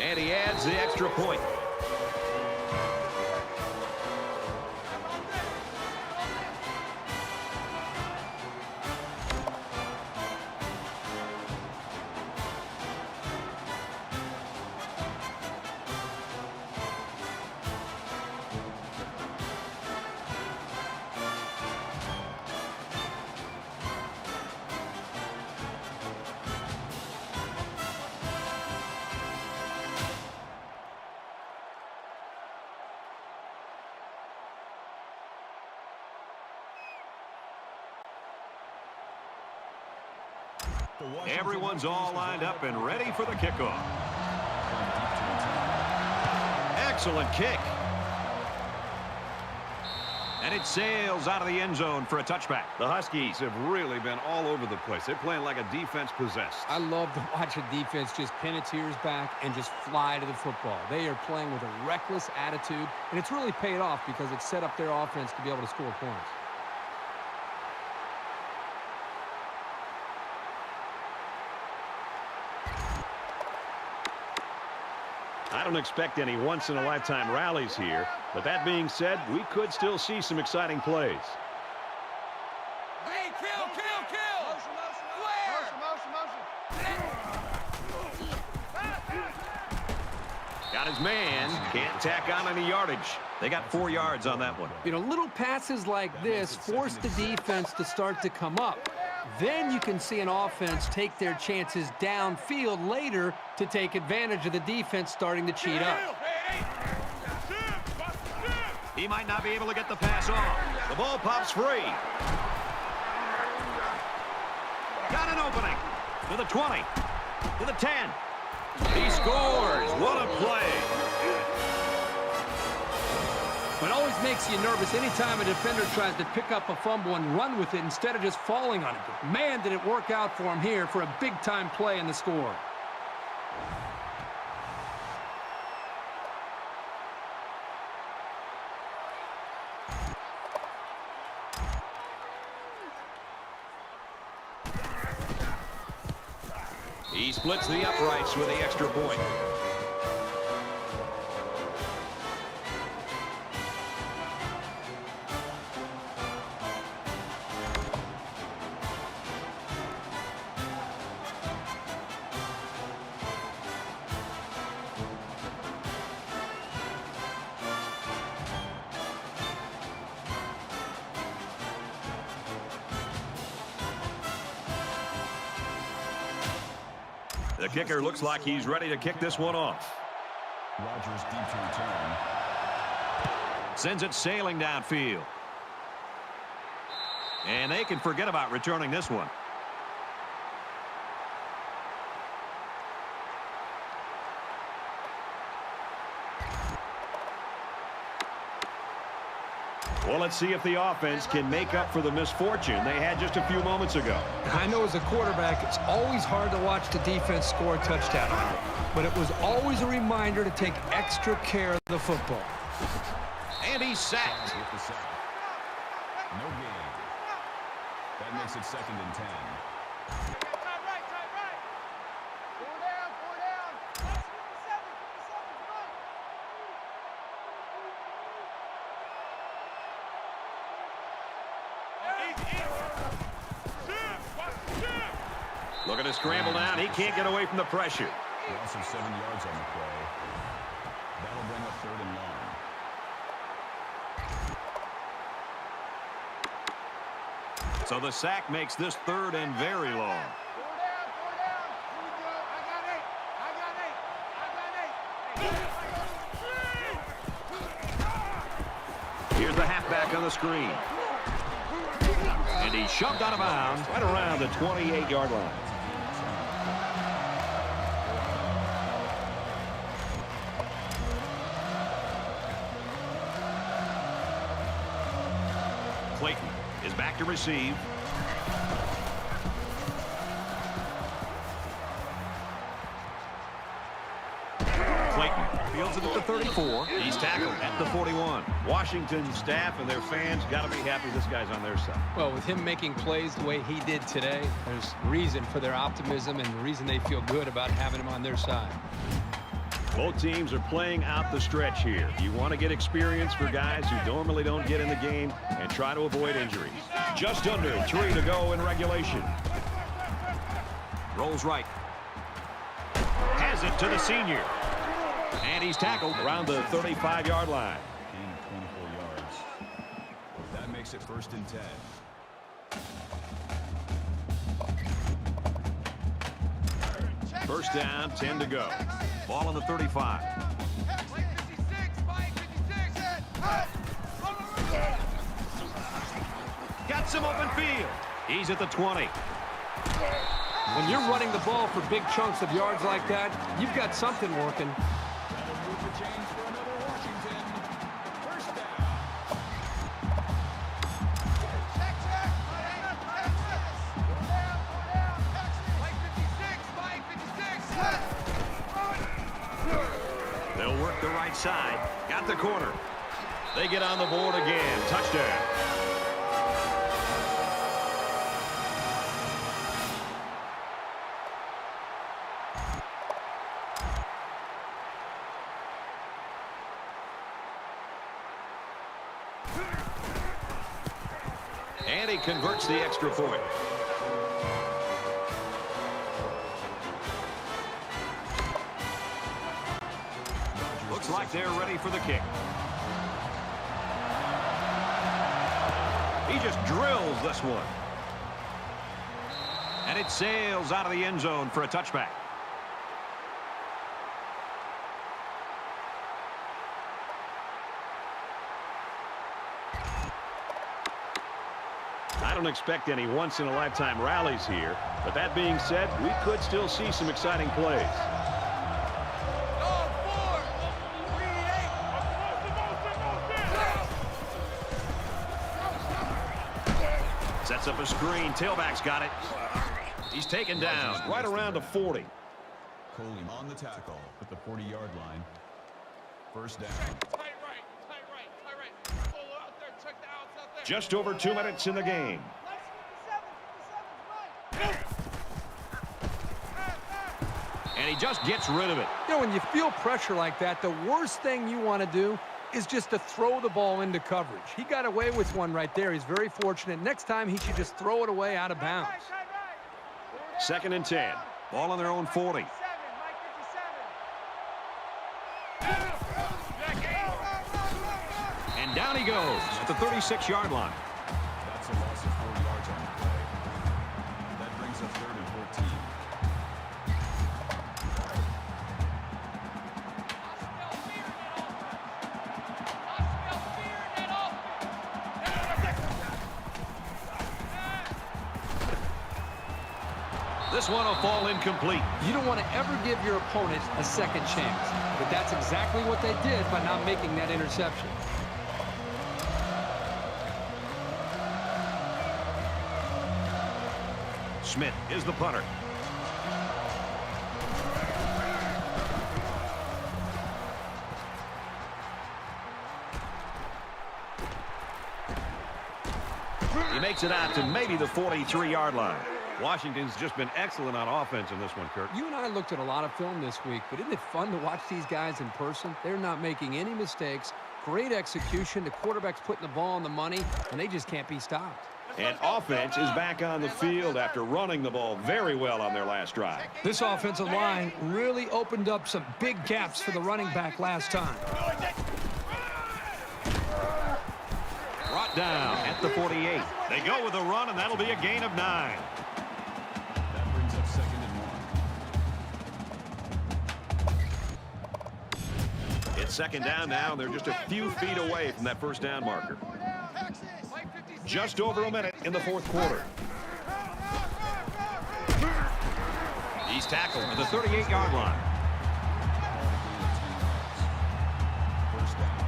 And he adds the extra point. Everyone's all lined up and ready for the kickoff. Excellent kick. And it sails out of the end zone for a touchback. The Huskies have really been all over the place. They're playing like a defense possessed. I love to watch a defense just pin its ears back and just fly to the football. They are playing with a reckless attitude, and it's really paid off because it set up their offense to be able to score points. I don't expect any once-in-a-lifetime rallies here, but that being said, we could still see some exciting plays. Hey, kill! Motion, Got his man. Can't tack on any yardage. They got 4 yards on that one. You know, little passes like this force the defense to start to come up. Then you can see an offense take their chances downfield later to take advantage of the defense starting to cheat up. He might not be able to get the pass off. The ball pops free. Got an opening. To the 20. To the 10. He scores. What a play. It always makes you nervous anytime a defender tries to pick up a fumble and run with it instead of just falling on it. But man, did it work out for him here for a big-time play in the score. He splits the uprights with the extra point. The kicker looks like he's ready to kick this one off. Rodgers deep to return. Sends it sailing downfield. And they can forget about returning this one. Well, let's see if the offense can make up for the misfortune they had just a few moments ago. I know as a quarterback, it's always hard to watch the defense score a touchdown. But it was always a reminder to take extra care of the football. And he's sacked. With the sack. No gain. That makes it 2nd and 10. Tight right. 4 down. 57, come on. Looking to scramble down. He can't get away from the pressure. Loss of 7 yards on the play. That'll bring up 3rd and long. So the sack makes this 3rd and very long. 4 down. Here we go. I got 8. Here's the halfback on the screen. And he's shoved out of bounds right around the 28-yard line. Clayton is back to receive. Clayton fields it at the 34. He's tackled at the 41. Washington's staff and their fans got to be happy this guy's on their side. Well, with him making plays the way he did today, there's reason for their optimism and the reason they feel good about having him on their side. Both teams are playing out the stretch here. You want to get experience for guys who normally don't get in the game and try to avoid injuries. Just under 3 to go in regulation. Rolls right. Has it to the senior. And he's tackled around the 35-yard line. Gain of 24 yards. That makes it 1st and 10. First down, 10 to go. Ball on the 35. Got some open field. He's at the 20. When you're running the ball for big chunks of yards like that, you've got something working. That'll move the chains for another Washington. First down. Check, check. Texas. Go down. Texas. Mike 56. Mike 56. They'll work the right side. Got the corner. They get on the board again. Touchdown. And he converts the extra point. Looks like they're ready for the kick. He just drills this one. And it sails out of the end zone for a touchback. I don't expect any once-in-a-lifetime rallies here, but that being said, we could still see some exciting plays. Sets up a screen. Tailback's got it. He's taken down right around the 40. Coley on the tackle at the 40-yard line. First down. Tight right. Pull out there. Check the outs out there. Just over 2 minutes in the game. And he just gets rid of it. You know, when you feel pressure like that, the worst thing you want to do is just to throw the ball into coverage. He got away with one right there. He's very fortunate. Next time, he should just throw it away out of bounds. 2nd and 10. Ball on their own 40. And down he goes at the 36-yard line. That's a loss of 4 yards on the play. That brings up 3rd and 14. This one will fall incomplete. You don't want to ever give your opponent a second chance. But that's exactly what they did by not making that interception. Smith is the punter. He makes it out to maybe the 43-yard line. Washington's just been excellent on offense in this one, Kirk. You and I looked at a lot of film this week, but isn't it fun to watch these guys in person? They're not making any mistakes. Great execution. The quarterback's putting the ball on the money, and they just can't be stopped. And offense is back on the field after running the ball very well on their last drive. This offensive line really opened up some big gaps for the running back last time. Brought down at the 48. They go with a run, and that'll be a gain of 9. That brings up 2nd and 1. It's 2nd down now, and they're just a few feet away from that first down marker. Just over a minute in the 4th quarter. He's tackled at the 38-yard line. First down.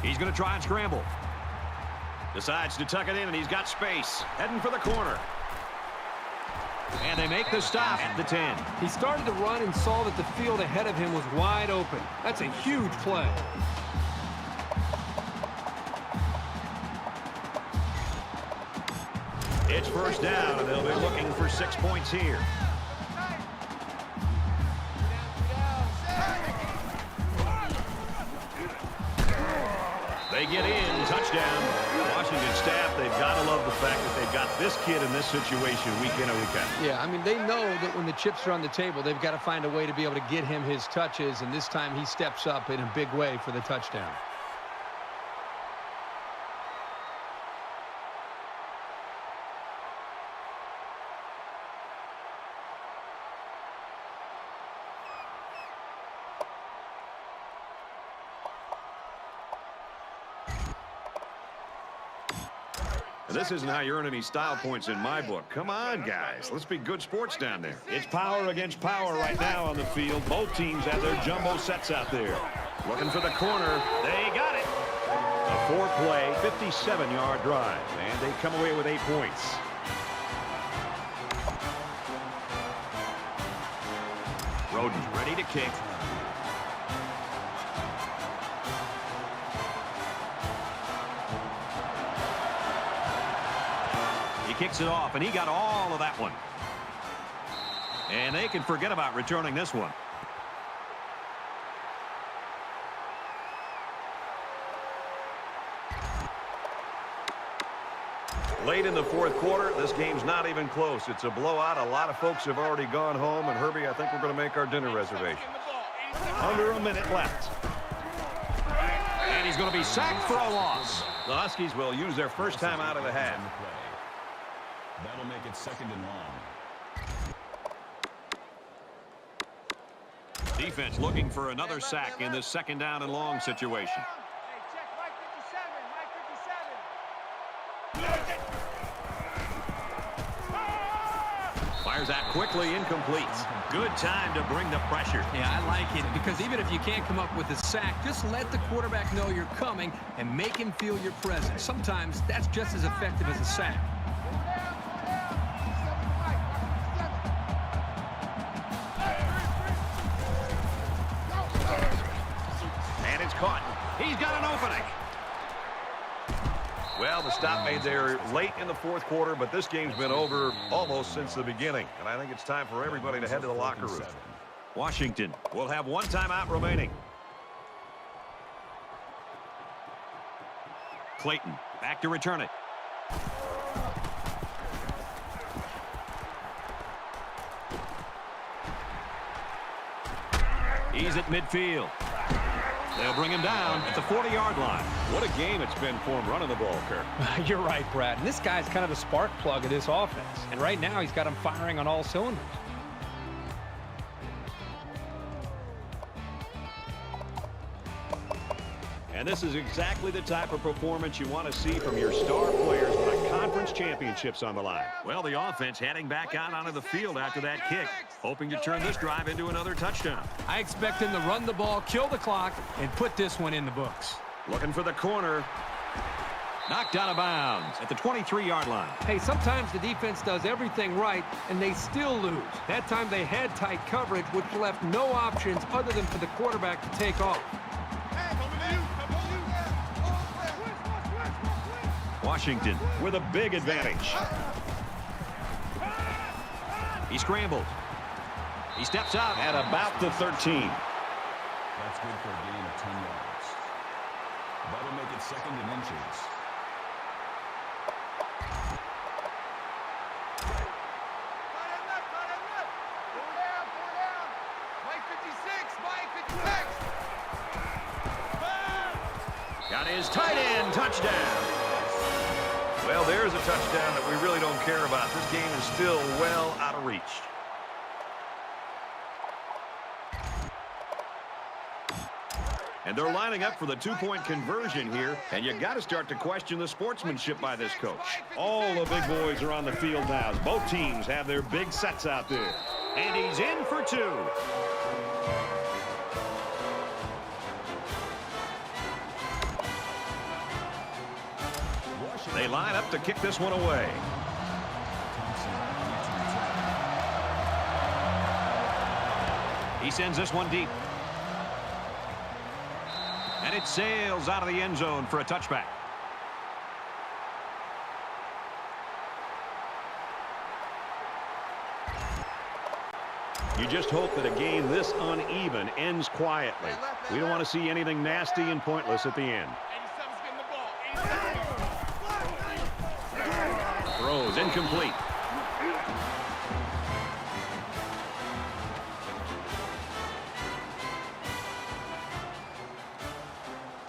He's going to try and scramble. Decides to tuck it in, and he's got space. Heading for the corner. And they make the stop at the 10. He started to run and saw that the field ahead of him was wide open. That's a huge play. It's first down, and they'll be looking for 6 points here. They get in, touchdown. Washington staff, they've got to love the fact that they've got this kid in this situation week in and week out. Yeah, I mean, they know that when the chips are on the table, they've got to find a way to be able to get him his touches, and this time he steps up in a big way for the touchdown. And this isn't how you earn any style points in my book. Come on, guys. Let's be good sports down there. It's power against power right now on the field. Both teams have their jumbo sets out there. Looking for the corner. They got it. A 4-play, 57-yard drive. And they come away with 8 points. Roden's ready to kick. He kicks it off, and he got all of that one. And they can forget about returning this one. Late in the fourth quarter, this game's not even close. It's a blowout. A lot of folks have already gone home. And, Herbie, I think we're going to make our dinner reservation. Under a minute left. And he's going to be sacked for a loss. The Huskies will use their first time out of the half. That'll make it 2nd and long. Defense looking for another sack in this 2nd down and long situation. Hey, check Mike 57. Mike 57. Fires out quickly, incomplete. Good time to bring the pressure. Yeah, I like it because even if you can't come up with a sack, just let the quarterback know you're coming and make him feel your presence. Sometimes that's just as effective as a sack. And it's caught. He's got an opening. Well, the stop made there late in the fourth quarter, but this game's been over almost since the beginning. And I think it's time for everybody to head to the locker room. Washington will have 1 timeout remaining. Clayton back to return it. He's at midfield. They'll bring him down at the 40-yard line. What a game it's been for him running the ball, Kirk. You're right, Brad. And this guy's kind of the spark plug of this offense. And right now, he's got him firing on all cylinders. And this is exactly the type of performance you want to see from your star players when a conference championship's on the line. Well, the offense heading back out onto the field after that kick, hoping to turn this drive into another touchdown. I expect him to run the ball, kill the clock, and put this one in the books. Looking for the corner. Knocked out of bounds at the 23-yard line. Hey, sometimes the defense does everything right, and they still lose. That time they had tight coverage, which left no options other than for the quarterback to take off. Washington with a big advantage. He scrambled. He steps out at about the 13. That's good for a gain of 10 yards. That'll make it 2nd and inches. Got his tight end touchdown. Well, there's a touchdown that we really don't care about. This game is still well out of reach. And they're lining up for the 2-point conversion here, and you got to start to question the sportsmanship by this coach. All the big boys are on the field now. Both teams have their big sets out there. And he's in for 2. They line up to kick this one away. He sends this one deep. And it sails out of the end zone for a touchback. You just hope that a game this uneven ends quietly. We don't want to see anything nasty and pointless at the end. Throws incomplete.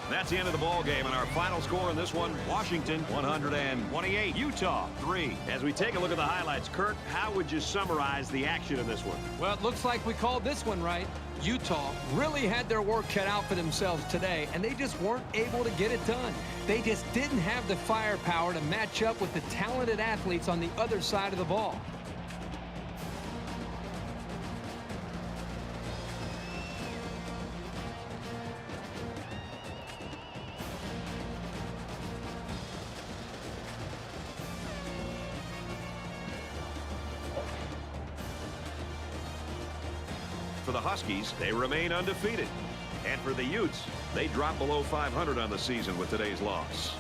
That's the end of the ball game, and our final score in this one, Washington 128, Utah 3. As we take a look at the highlights, Kurt, how would you summarize the action in this one? Well, it looks like we called this one right. Utah really had their work cut out for themselves today, and they just weren't able to get it done. They just didn't have the firepower to match up with the talented athletes on the other side of the ball. For the Huskies, they remain undefeated. And for the Utes, they drop below 500 on the season with today's loss.